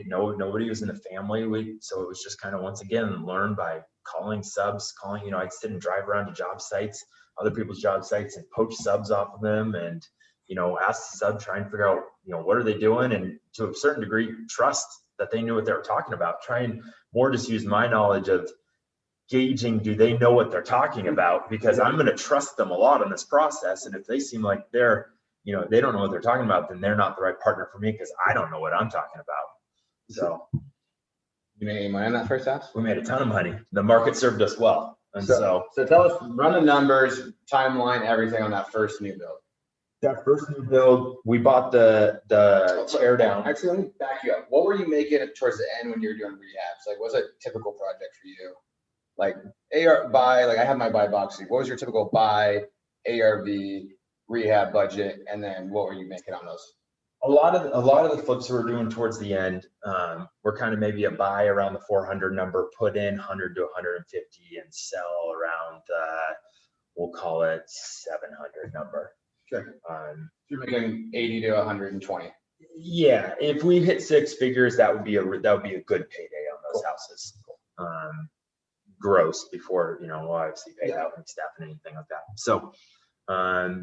know, nobody was in the family. So it was just kind of, once again, learn by calling subs, you know, I'd sit and drive around to job sites, other people's job sites, and poach subs off of them, and, you know, ask the sub, try and figure out, you know, what are they doing? And to a certain degree, trust that they knew what they were talking about. Try and more just use my knowledge of gauging, do they know what they're talking about? Because I'm going to trust them a lot in this process. And if they seem like they're, you know, they don't know what they're talking about, then they're not the right partner for me, because I don't know what I'm talking about. So You made any money on that first house? we made a ton of money. The market served us well. And So tell us, run the numbers, timeline, everything on that first new build. that first new build, we bought the tear down. Actually, let me back you up. What were you making towards the end when you were doing rehabs? Like, what's a typical project for you? Like buy, like I have my buy box. What was your typical buy, ARV, rehab budget? And then what were you making on those? A lot of the flips we were doing towards the end were kind of maybe a buy around the 400 number, put in 100 to 150, and sell around we'll call it 700 number. Sure. You're making 80 to 120. Yeah, if we hit six figures, that would be a good payday on those houses. Gross, before, you know, we'll obviously pay out and staff and anything like that. So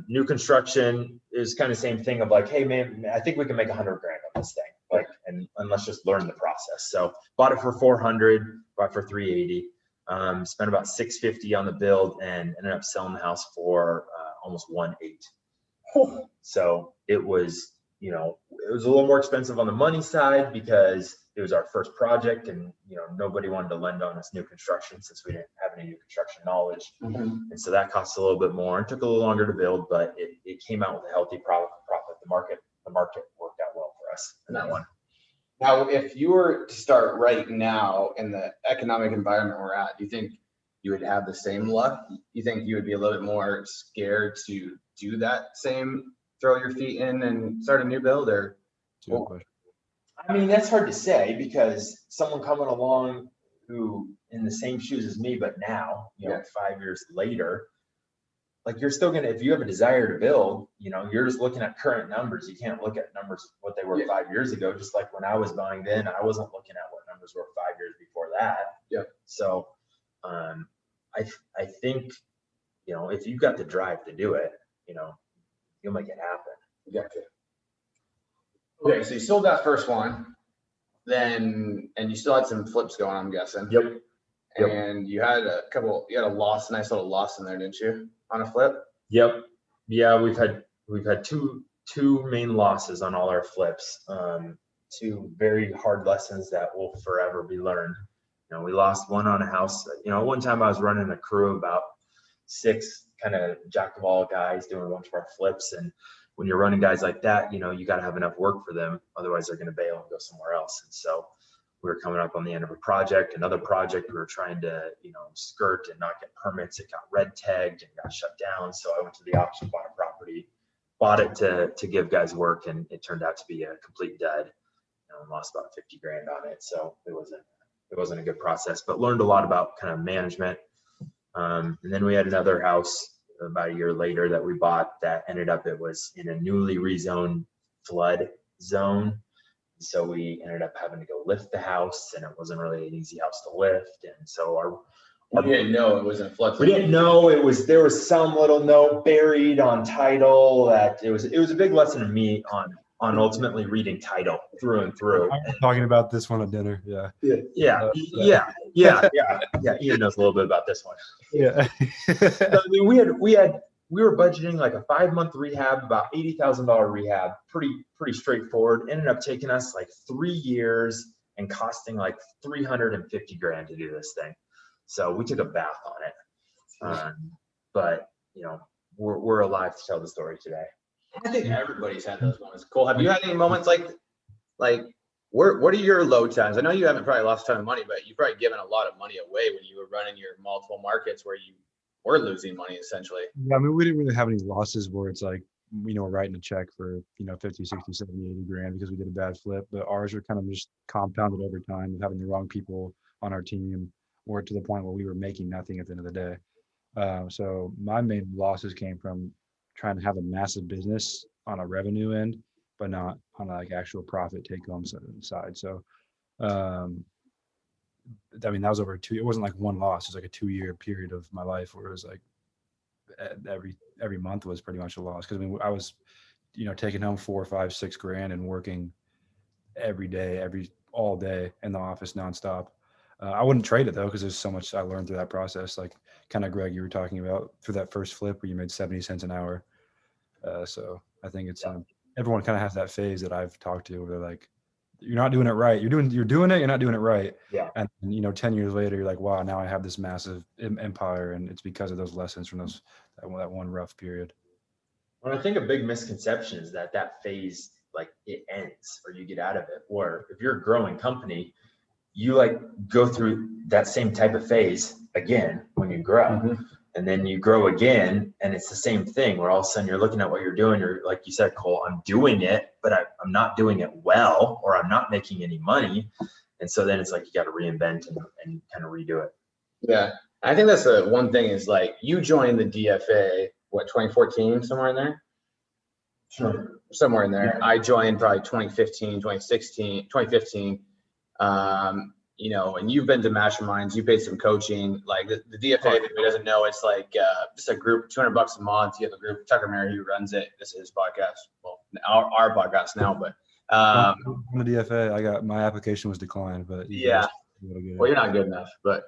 new construction is kind of same thing of like, hey man, I think we can make 100 grand on this thing, like, and let's just learn the process. So bought it for 400, bought for 380, spent about 650 on the build, and ended up selling the house for almost 1.8. So it was, you know, it was a little more expensive on the money side because it was our first project, and, you know, nobody wanted to lend on us new construction since we didn't have any new construction knowledge. And so that cost a little bit more and took a little longer to build, but it came out with a healthy profit. The market worked out well for us in that one. Now, if you were to start right now in the economic environment we're at, do you think you would have the same luck? You think you would be a little bit more scared to do that same, throw your feet in and start a new build, or? Good question. I mean, that's hard to say, because someone coming along who in the same shoes as me, but now, you know, 5 years later, like, you're still gonna, if you have a desire to build, you know, you're just looking at current numbers. You can't look at numbers what they were 5 years ago. Just like when I was buying then, I wasn't looking at what numbers were 5 years before that. Yeah. So I think, you know, if you've got the drive to do it, you know, you'll make it happen. Gotcha. Okay, so you sold that first one, then, and you still had some flips going, I'm guessing. Yep. And you had a nice little loss in there, didn't you, on a flip? Yep. Yeah, we've had two main losses on all our flips. Two very hard lessons that will forever be learned. You know, we lost one on a house. You know, one time I was running a crew of about 6 kind of jack of all guys doing a bunch of our flips, and when you're running guys like that, you know, you got to have enough work for them. Otherwise they're going to bail and go somewhere else. And so we were coming up on the end of another project we were trying to, you know, skirt and not get permits. It got red tagged and got shut down. So I went to the auction, bought a property, bought it to give guys work, and it turned out to be a complete dud. You know, lost about 50 grand on it. So it wasn't a good process, but learned a lot about kind of management. And then we had another house about a year later that we bought that ended up, it was in a newly rezoned flood zone. So we ended up having to go lift the house, and it wasn't really an easy house to lift. And so You didn't know it was in flux. We didn't know there was some little note buried on title that it was a big lesson to me on ultimately reading title through and through. I'm talking about this one at dinner. Yeah. Yeah. Ian knows a little bit about this one. Yeah. So, I mean, we were budgeting like a 5-month rehab, about $80,000 rehab, pretty straightforward. Ended up taking us like 3 years and costing like $350,000 to do this thing. So we took a bath on it. But you know, we're alive to tell the story today. I think everybody's had those moments. Cole, have you had any moments like what are your low times? I know you haven't probably lost a ton of money, but you've probably given a lot of money away when you were running your multiple markets where you were losing money essentially. Yeah, I mean, we didn't really have any losses where it's like, you know, writing a check for, you know, 50, 60, 70, 80 grand because we did a bad flip. But ours were kind of just compounded over time of having the wrong people on our team, or to the point where we were making nothing at the end of the day. So my main losses came from trying to have a massive business on a revenue end, but not on a, like, actual profit take home side. So, I mean, that was over it wasn't like one loss. It was like a 2-year period of my life where it was like every month was pretty much a loss. Cause I mean, I was, you know, taking home 4, 5, 6 grand and working every day, all day in the office nonstop. I wouldn't trade it though, because there's so much I learned through that process. Like kind of Greg, you were talking about through that first flip where you made 70 cents an hour. So I think it's everyone kind of has that phase that I've talked to where they're like, you're not doing it right. You're doing it. You're not doing it right. Yeah. And you know, 10 years later, you're like, wow, now I have this massive empire, and it's because of those lessons from that one rough period. Well, I think a big misconception is that phase, like, it ends or you get out of it. Or if you're a growing company, you like go through that same type of phase again when you grow. Mm-hmm. And then you grow again, and it's the same thing where all of a sudden you're looking at what you're doing. You're like you said, Cole, I'm doing it, but I'm not doing it well, or I'm not making any money. And so then it's like you got to reinvent and kind of redo it. Yeah. I think that's the one thing is like you joined the DFA, 2014, somewhere in there? Sure. Somewhere in there. Yeah. I joined probably 2015. You know, and you've been to masterminds, you paid some coaching, like the DFA, if anybody doesn't know, it's like just a group, $200 a month. You have a group, Tucker Mary, who runs it. This is his podcast. Well, our podcast now, but on the DFA, my application was declined, but yeah, well, you're not good enough, but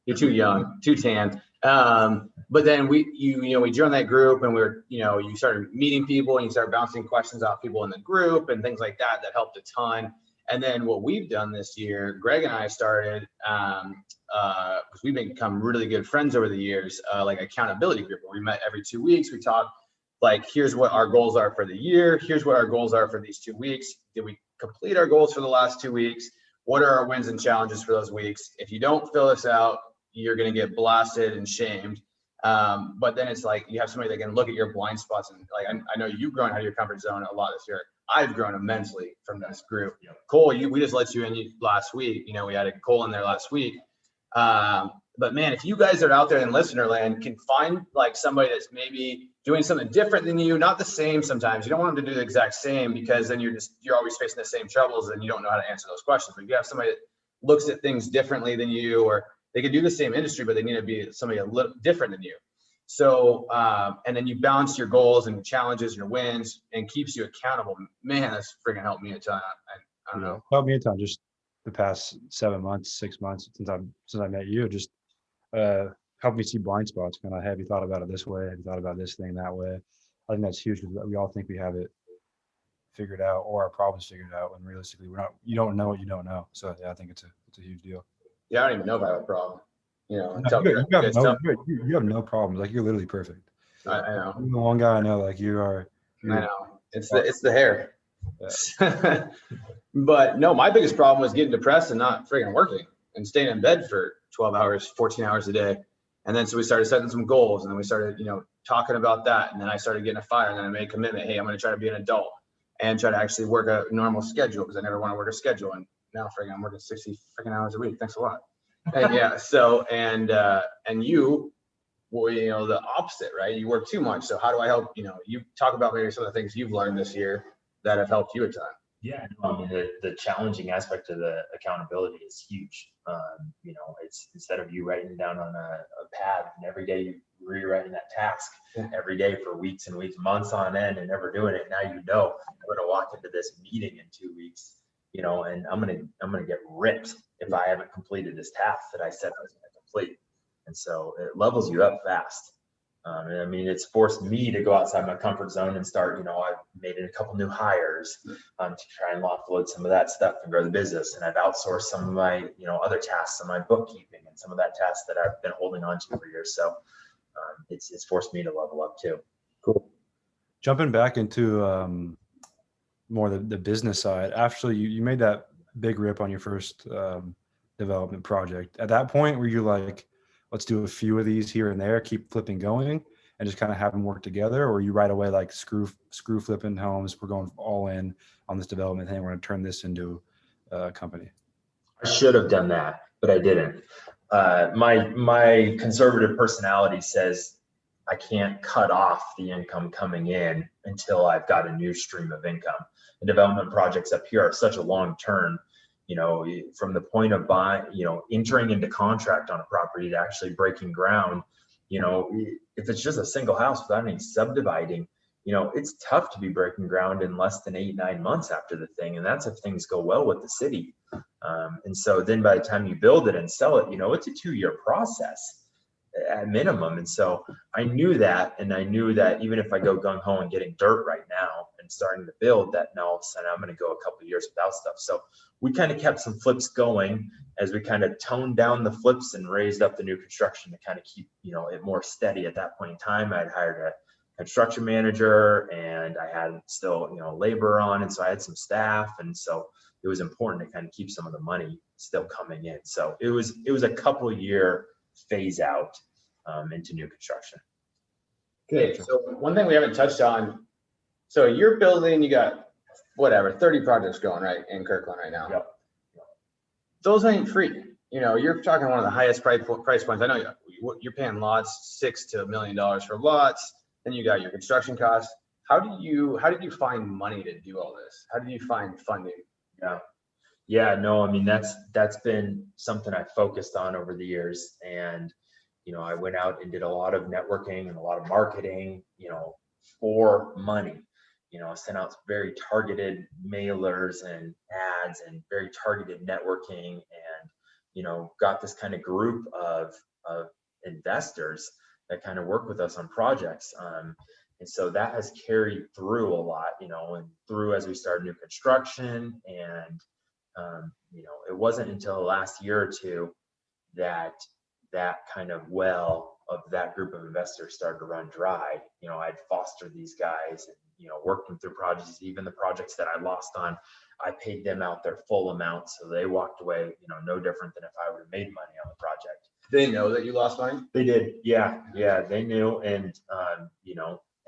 you're too young, too tan. But then we joined that group, and you started meeting people, and you started bouncing questions off people in the group and things like that. That helped a ton. And then what we've done this year, Greg and I started, because we've become really good friends over the years, like accountability group. Where we met every 2 weeks. We talk like, here's what our goals are for the year. Here's what our goals are for these 2 weeks. Did we complete our goals for the last 2 weeks? What are our wins and challenges for those weeks? If you don't fill this out, you're going to get blasted and shamed. But then it's like you have somebody that can look at your blind spots. And like, I know you've grown out of your comfort zone a lot this year. I've grown immensely from this group. Yep. Cole, we just let you in last week. You know, we had a Cole in there last week. But man, if you guys are out there in listener land, can find like somebody that's maybe doing something different than you, not the same sometimes. You don't want them to do the exact same, because then you're always facing the same troubles and you don't know how to answer those questions. But if you have somebody that looks at things differently than you, or they could do the same industry, but they need to be somebody a little different than you. So, and then you balance your goals and challenges, your wins, and keeps you accountable. Man, that's freaking helped me a ton. I don't know. Helped me a ton. Just the past 7 months, 6 months since I met you, just helped me see blind spots. Kind of, have you thought about it this way? Have you thought about this thing that way? I think that's huge, because we all think we have it figured out, or our problems figured out, when realistically we're not. You don't know what you don't know. So yeah, I think it's a huge deal. Yeah, I don't even know if I have a problem. You know, you have no problems. Like, you're literally perfect. I know. You're the one guy I know. Like, you are. I know. It's the hair. Yeah. But no, my biggest problem was getting depressed and not freaking working and staying in bed for 12 hours, 14 hours a day. And then so we started setting some goals, and then we started, talking about that. And then I started getting a fire, and then I made a commitment. Hey, I'm going to try to be an adult and try to actually work a normal schedule, because I never want to work a schedule. And now I'm working 60 freaking hours a week. Thanks a lot. And yeah, so, and you, well, the opposite, right? You work too much. So how do I help, you talk about maybe some of the things you've learned this year that have helped you a ton. Yeah, I mean, the challenging aspect of the accountability is huge. It's instead of you writing down on a pad and every day you rewriting that task every day for weeks and weeks, months on end, and never doing it. Now I'm going to walk into this meeting in 2 weeks, and I'm going to get ripped if I haven't completed this task that I said I was going to complete. And so it levels you up fast. It's forced me to go outside my comfort zone and start, I've made a couple new hires to try and offload some of that stuff and grow the business. And I've outsourced some of my, other tasks of my bookkeeping and some of that tasks that I've been holding on to for years. So it's forced me to level up too. Cool. Jumping back into more the business side, actually, you made that big rip on your first development project. At that point, were you like, let's do a few of these here and there, keep flipping going, and just kind of have them work together? Or you right away like screw flipping homes, we're going all in on this development thing, we're going to turn this into a company? I should have done that, but I didn't. My conservative personality says I can't cut off the income coming in until I've got a new stream of income. The development projects up here are such a long term. From the point of buying, entering into contract on a property to actually breaking ground, if it's just a single house without any subdividing, it's tough to be breaking ground in less than 8-9 months after the thing. And that's if things go well with the city. And so then by the time you build it and sell it, it's a 2-year process at minimum. And so I knew that, and I knew that even if I go gung ho and getting dirt right now and starting to build, that now all of a sudden I'm going to go a couple of years without stuff. So we kind of kept some flips going as we kind of toned down the flips and raised up the new construction to kind of keep, it more steady. At that point in time, I'd hired a construction manager and I had still, labor on. And so I had some staff. And so it was important to kind of keep some of the money still coming in. So it was a couple of year phase out into new construction. Okay, so one thing we haven't touched on, so you're building, you got 30 projects going right in Kirkland right now. Yep. Those ain't free. You're talking one of the highest price points. I know you're paying lots, $6 to $1 million for lots. Then you got your construction costs. How did you find money to do all this? How did you find funding? Yeah, no, that's been something I focused on over the years. And, I went out and did a lot of networking and a lot of marketing, for money. I sent out very targeted mailers and ads and very targeted networking, and, got this kind of group of investors that kind of work with us on projects. And so that has carried through a lot, and through as we started new construction. And, it wasn't until the last year or two that kind of well of that group of investors started to run dry. I'd fostered these guys and, worked them through projects. Even the projects that I lost on, I paid them out their full amount. So they walked away, no different than if I would have made money on the project. They know that you lost money? They did. Yeah, they knew. And,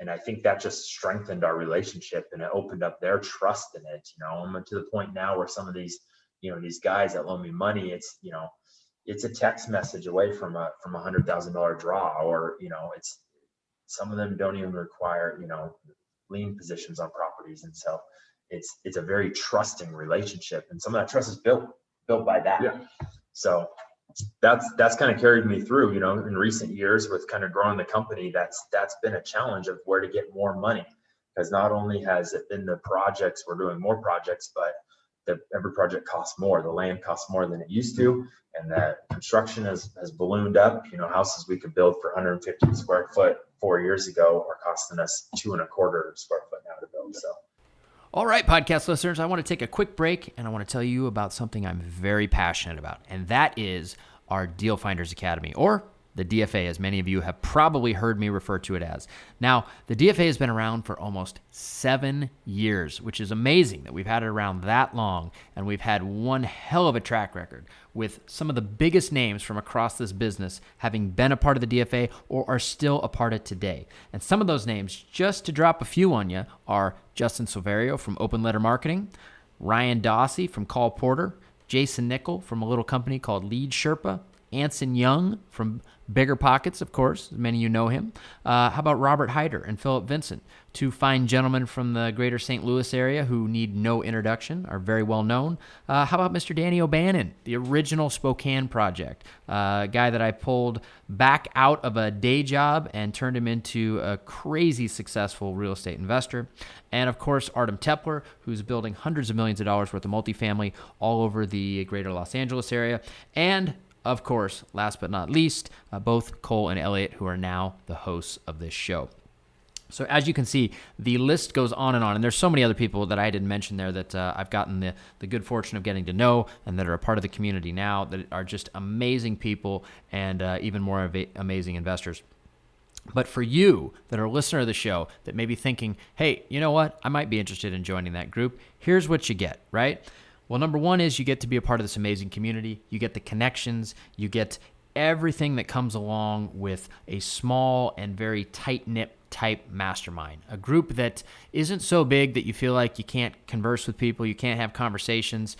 and I think that just strengthened our relationship and it opened up their trust in it. I'm to the point now where some of these, these guys that loan me money, it's a text message away from $100,000 draw, or, it's some of them don't even require, lien positions on properties. And so it's a very trusting relationship. And some of that trust is built by that. Yeah. So that's kind of carried me through, in recent years with kind of growing the company. That's been a challenge of where to get more money, because not only has it been the projects, we're doing more projects, but every project costs more. The land costs more than it used to, and that construction has ballooned up. Houses we could build for 150 square foot 4 years ago are costing us 2.25 square foot now to build. So. All right, podcast listeners, I want to take a quick break and I want to tell you about something I'm very passionate about, and that is our Deal Finders Academy, or the DFA, as many of you have probably heard me refer to it as. Now, the DFA has been around for almost 7 years, which is amazing that we've had it around that long, and we've had one hell of a track record with some of the biggest names from across this business having been a part of the DFA or are still a part of it today. And some of those names, just to drop a few on you, are Justin Silverio from Open Letter Marketing, Ryan Dossie from Call Porter, Jason Nickel from a little company called Lead Sherpa, Anson Young from Bigger Pockets, of course, many of you know him. How about Robert Hyder and Philip Vincent, two fine gentlemen from the greater St. Louis area who need no introduction, are very well known. How about Mr. Danny O'Bannon, the original Spokane project, a guy that I pulled back out of a day job and turned him into a crazy successful real estate investor. And of course, Artem Tepler, who's building hundreds of millions of dollars worth of multifamily all over the greater Los Angeles area. And of course, last but not least, both Cole and Elliot, who are now the hosts of this show. So as you can see, the list goes on, and there's so many other people that I didn't mention there that I've gotten the good fortune of getting to know and that are a part of the community now that are just amazing people and even more amazing investors. But for you that are a listener of the show that may be thinking, hey, you know what? I might be interested in joining that group. Here's what you get, right? Well, number one is you get to be a part of this amazing community. You get the connections. You get everything that comes along with a small and very tight-knit type mastermind, a group that isn't so big that you feel like you can't converse with people, you can't have conversations,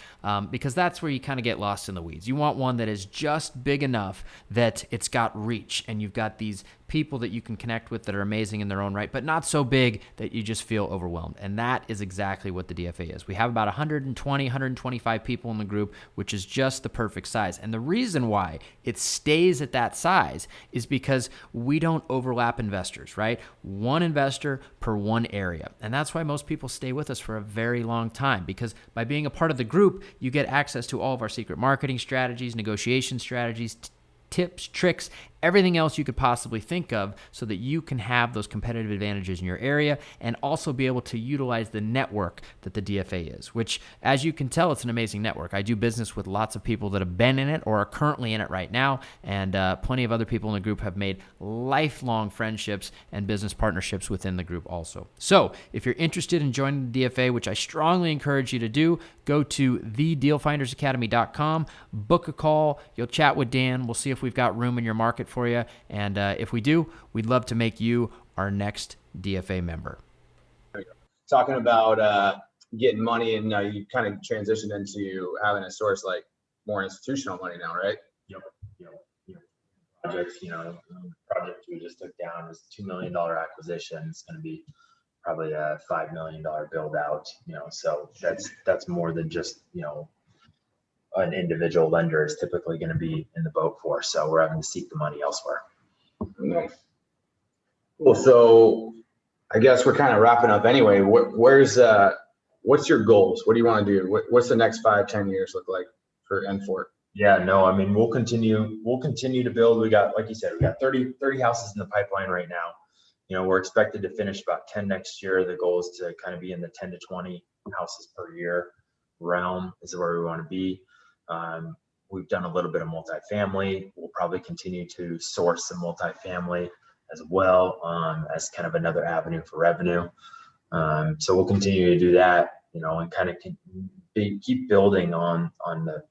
because that's where you kind of get lost in the weeds. You want one that is just big enough that it's got reach and you've got these people that you can connect with that are amazing in their own right, but not so big that you just feel overwhelmed. And that is exactly what the DFA is. We have about 120, 125 people in the group, which is just the perfect size. And the reason why it stays at that size is because we don't overlap investors, right? One investor per one area. And that's why most people stay with us for a very long time, because by being a part of the group, you get access to all of our secret marketing strategies, negotiation strategies, tips, tricks, everything else you could possibly think of so that you can have those competitive advantages in your area and also be able to utilize the network that the DFA is, which, as you can tell, it's an amazing network. I do business with lots of people that have been in it or are currently in it right now, and plenty of other people in the group have made lifelong friendships and business partnerships within the group also. So if you're interested in joining the DFA, which I strongly encourage you to do, go to thedealfindersacademy.com, book a call, you'll chat with Dan, we'll see if we've got room in your market for you, and if we do, we'd love to make you our next DFA member. Talking about getting money, and you kind of transitioned into having a source like more institutional money now, right? Yep. Projects, project we just took down is $2 million acquisition. It's going to be probably a $5 million build out, so that's more than just, an individual lender is typically going to be in the boat for. So we're having to seek the money elsewhere. Nice. Well, so I guess we're kind of wrapping up anyway. What's your goals? What do you want to do? What's the next 5-10 years look like for N-Fort? Yeah, no, I mean, we'll continue to build. We got, like you said, we got 30 houses in the pipeline right now. We're expected to finish about 10 next year. The goal is to kind of be in the 10 to 20 houses per year realm is where we want to be. We've done a little bit of multifamily. We'll probably continue to source some multifamily as well, as kind of another avenue for revenue. So we'll continue to do that, and kind of keep building on the,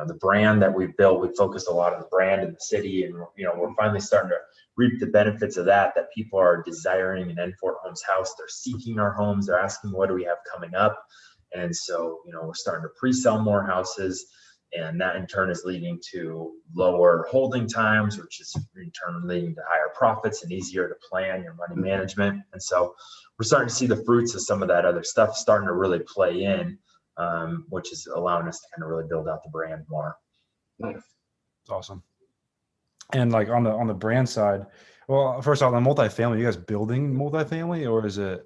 the brand that we've built. We focused a lot on the brand in the city, and we're finally starting to reap the benefits of that people are desiring an N-Fort Homes house. They're seeking our homes. They're asking, what do we have coming up? And so, we're starting to pre-sell more houses, and that in turn is leading to lower holding times, which is in turn leading to higher profits and easier to plan your money management. And so we're starting to see the fruits of some of that other stuff starting to really play in, which is allowing us to kind of really build out the brand more. Nice. That's awesome. And like on the brand side, well, first off, on multifamily, you guys building multifamily, or is it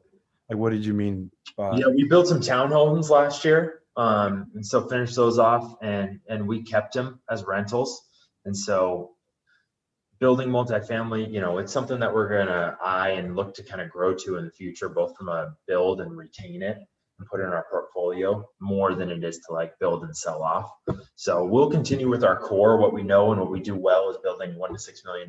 like, what did you mean by? Yeah, we built some townhomes last year. And so finished those off and we kept them as rentals. And so building multifamily, it's something that we're going to eye and look to kind of grow to in the future, both from a build and retain it and put it in our portfolio more than it is to like build and sell off. So we'll continue with our core. What we know and what we do well is building $1 to $6 million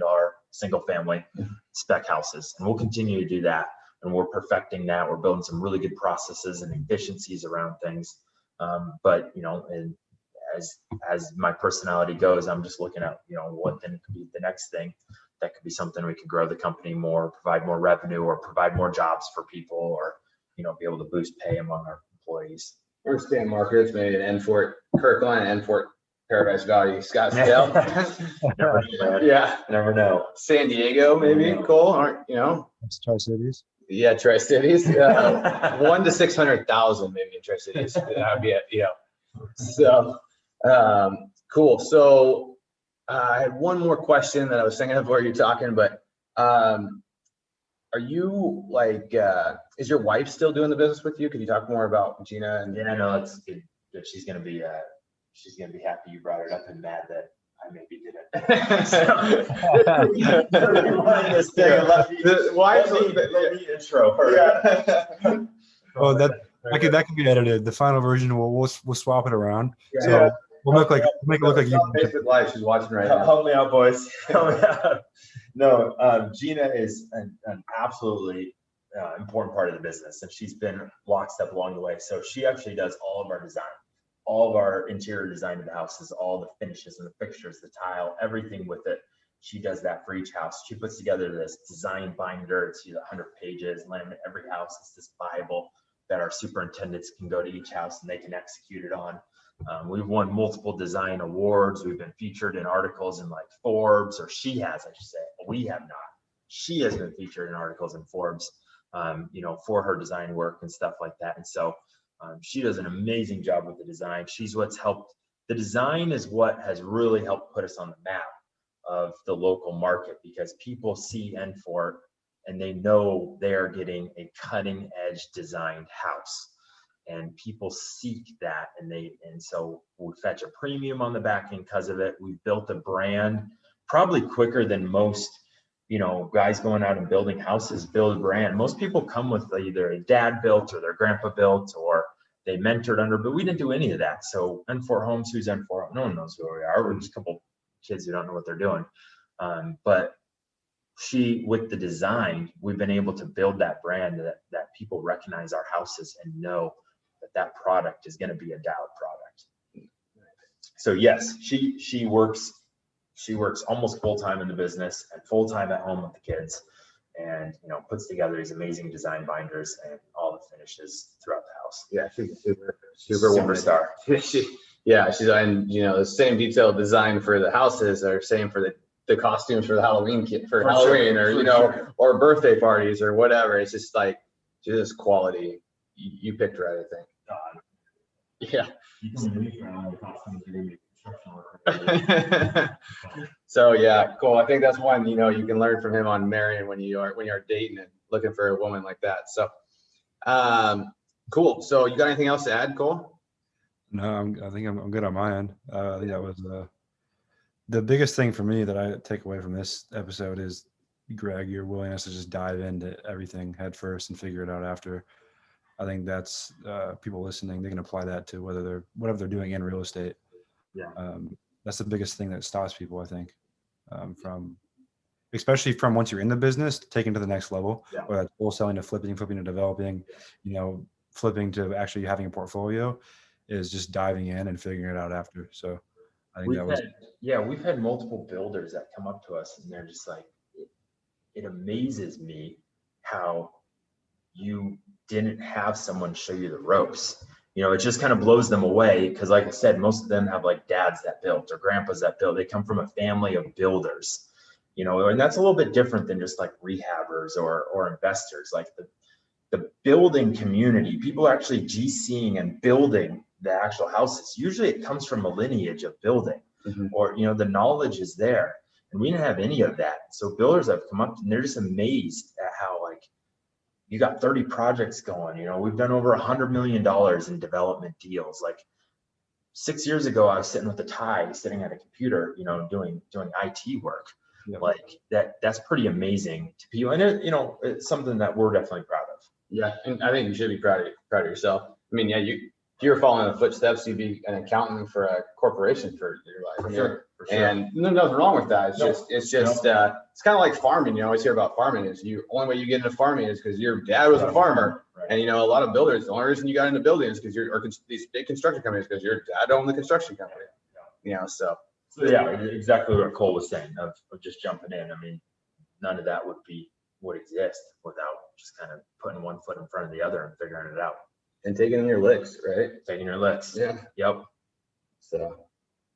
single family spec houses. And we'll continue to do that. And we're perfecting that. We're building some really good processes and efficiencies around things. But and as my personality goes, I'm just looking at what then could be the next thing that could be something we could grow the company more, provide more revenue, or provide more jobs for people, or be able to boost pay among our employees. Or expand markets, maybe an N-Fort Kirkland, N-Fort Paradise Valley, Scottsdale. Never know, man. Yeah. Never know. San Diego, maybe. Cole, aren't you know? It's Tri-Cities. Yeah, Tri-Cities. 1 to 600,000 maybe in Tri-Cities. That would be it. Yeah. So cool. So I had one more question that I was thinking of while you're talking, but are you like, is your wife still doing the business with you? Could you talk more about Gina? And Yeah, no, it's good. She's gonna be happy you brought it up and mad that I maybe did it. The wife, let me intro her. yeah. Oh, that can be edited. The final version we'll swap it around. Yeah. So we'll make it look like you. Facebook Live. She's watching right now. Help me out, boys. Help me out. No, Gina is an absolutely important part of the business, and she's been lockstep along the way. So she actually does all of our design, all of our interior design of the houses, all the finishes and the fixtures, the tile, everything with it. She does that for each house. She puts together this design binder. It's 100 pages, laminate every house. It's this Bible that our superintendents can go to each house and they can execute it on. We've won multiple design awards. We've been featured in articles in like Forbes, or she has, I should say. We have not. She has been featured in articles in Forbes, for her design work and stuff like that. And so she does an amazing job with the design. She's what's helped. The design is what has really helped put us on the map of the local market, because people see Enfort and they know they are getting a cutting edge designed house. And people seek that, and so we fetch a premium on the back end because of it. We've built a brand probably quicker than most, guys going out and building houses build a brand. Most people come with either a dad built or their grandpa built or they mentored under, but we didn't do any of that. So Enfort Homes, who's Enfort? No one knows who we are. We're just a couple kids who don't know what they're doing. But with the design, we've been able to build that brand that people recognize our houses and know that product is going to be a Dow product. So yes, she works almost full-time in the business and full-time at home with the kids, and puts together these amazing design binders and all the finishes throughout the house. Yeah, she's a super Superstar. She's and the same detailed design for the houses are same for the costumes for the Halloween Halloween, or or birthday parties or whatever. It's just like just quality. You picked right, I think. Yeah. So yeah, cool. I think that's one you can learn from him on marrying when you're dating and looking for a woman like that. So cool. So you got anything else to add, Cole? No, I think I'm good on my end. I think that was the biggest thing for me that I take away from this episode is, Greg, your willingness to just dive into everything head first and figure it out after. I think that's people listening, they can apply that to whatever they're doing in real estate. Yeah. That's the biggest thing that stops people, I think, especially from once you're in the business, taking to the next level, whether that's wholesaling to flipping to developing, flipping to actually having a portfolio, is just diving in and figuring it out after. So I think we've had multiple builders that come up to us and they're just like, it amazes me how you didn't have someone show you the ropes. It just kind of blows them away, because like I said, most of them have like dads that built or grandpas that built. They come from a family of builders, and that's a little bit different than just like rehabbers or investors. Like the building community, people are actually GCing and building the actual houses. Usually it comes from a lineage of building, or the knowledge is there, and we didn't have any of that. So builders have come up and they're just amazed at how you got 30 projects going. We've done over $100 million in development deals. Like 6 years ago, I was sitting with a tie, sitting at a computer, doing IT work. Yeah. Like that's pretty amazing to people, and it's something that we're definitely proud of. Yeah, and I think you should be proud of yourself. I mean, if you're following the footsteps, you'd be an accountant for a corporation for your life. For sure. And there's nothing wrong with that. It's just it's kind of like farming. You always hear about farming is only way you get into farming is because your dad was a farmer. Right. And a lot of builders, the only reason you got into building is because these big construction companies, because your dad owned the construction company. So yeah, exactly what Cole was saying of just jumping in. I mean, none of that would exist without just kind of putting one foot in front of the other and figuring it out. And taking your licks, right? Taking your licks. Yeah. Yep. So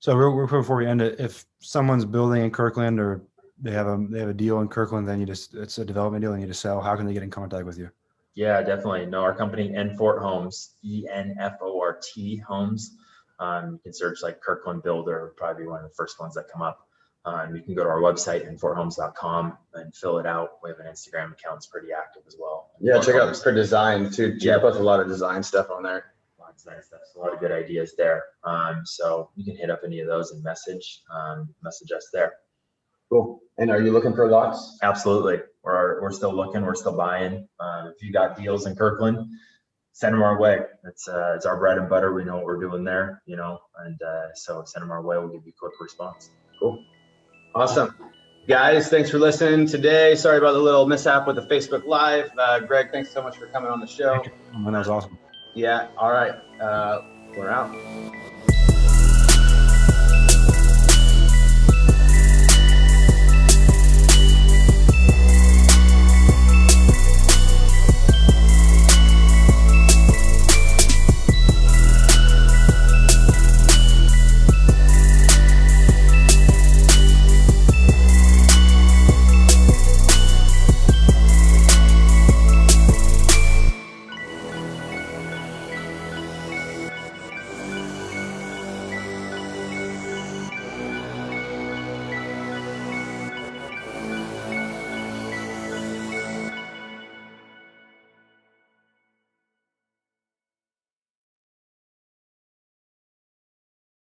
So real quick before we end it, if someone's building in Kirkland or they have a deal in Kirkland, then it's a development deal and you just sell, how can they get in contact with you? Yeah, definitely. No, our company, Enfort Homes, ENFORT Homes. You can search like Kirkland Builder, probably be one of the first ones that come up. You can go to our website, enforthomes.com, and fill it out. We have an Instagram account, it's pretty active as well. Yeah, check out for design too. Yeah, puts a lot of design stuff on there. Lots of nice stuff. A lot of good ideas there. So you can hit up any of those and message us there. Cool. And are you looking for lots? Absolutely. We're still looking. We're still buying. If you got deals in Kirkland, send them our way. It's our bread and butter. We know what we're doing there, and so send them our way. We'll give you a quick response. Cool. Awesome. Guys, thanks for listening today. Sorry about the little mishap with the Facebook Live. Greg, thanks so much for coming on the show. That was awesome. Yeah. All right. We're out.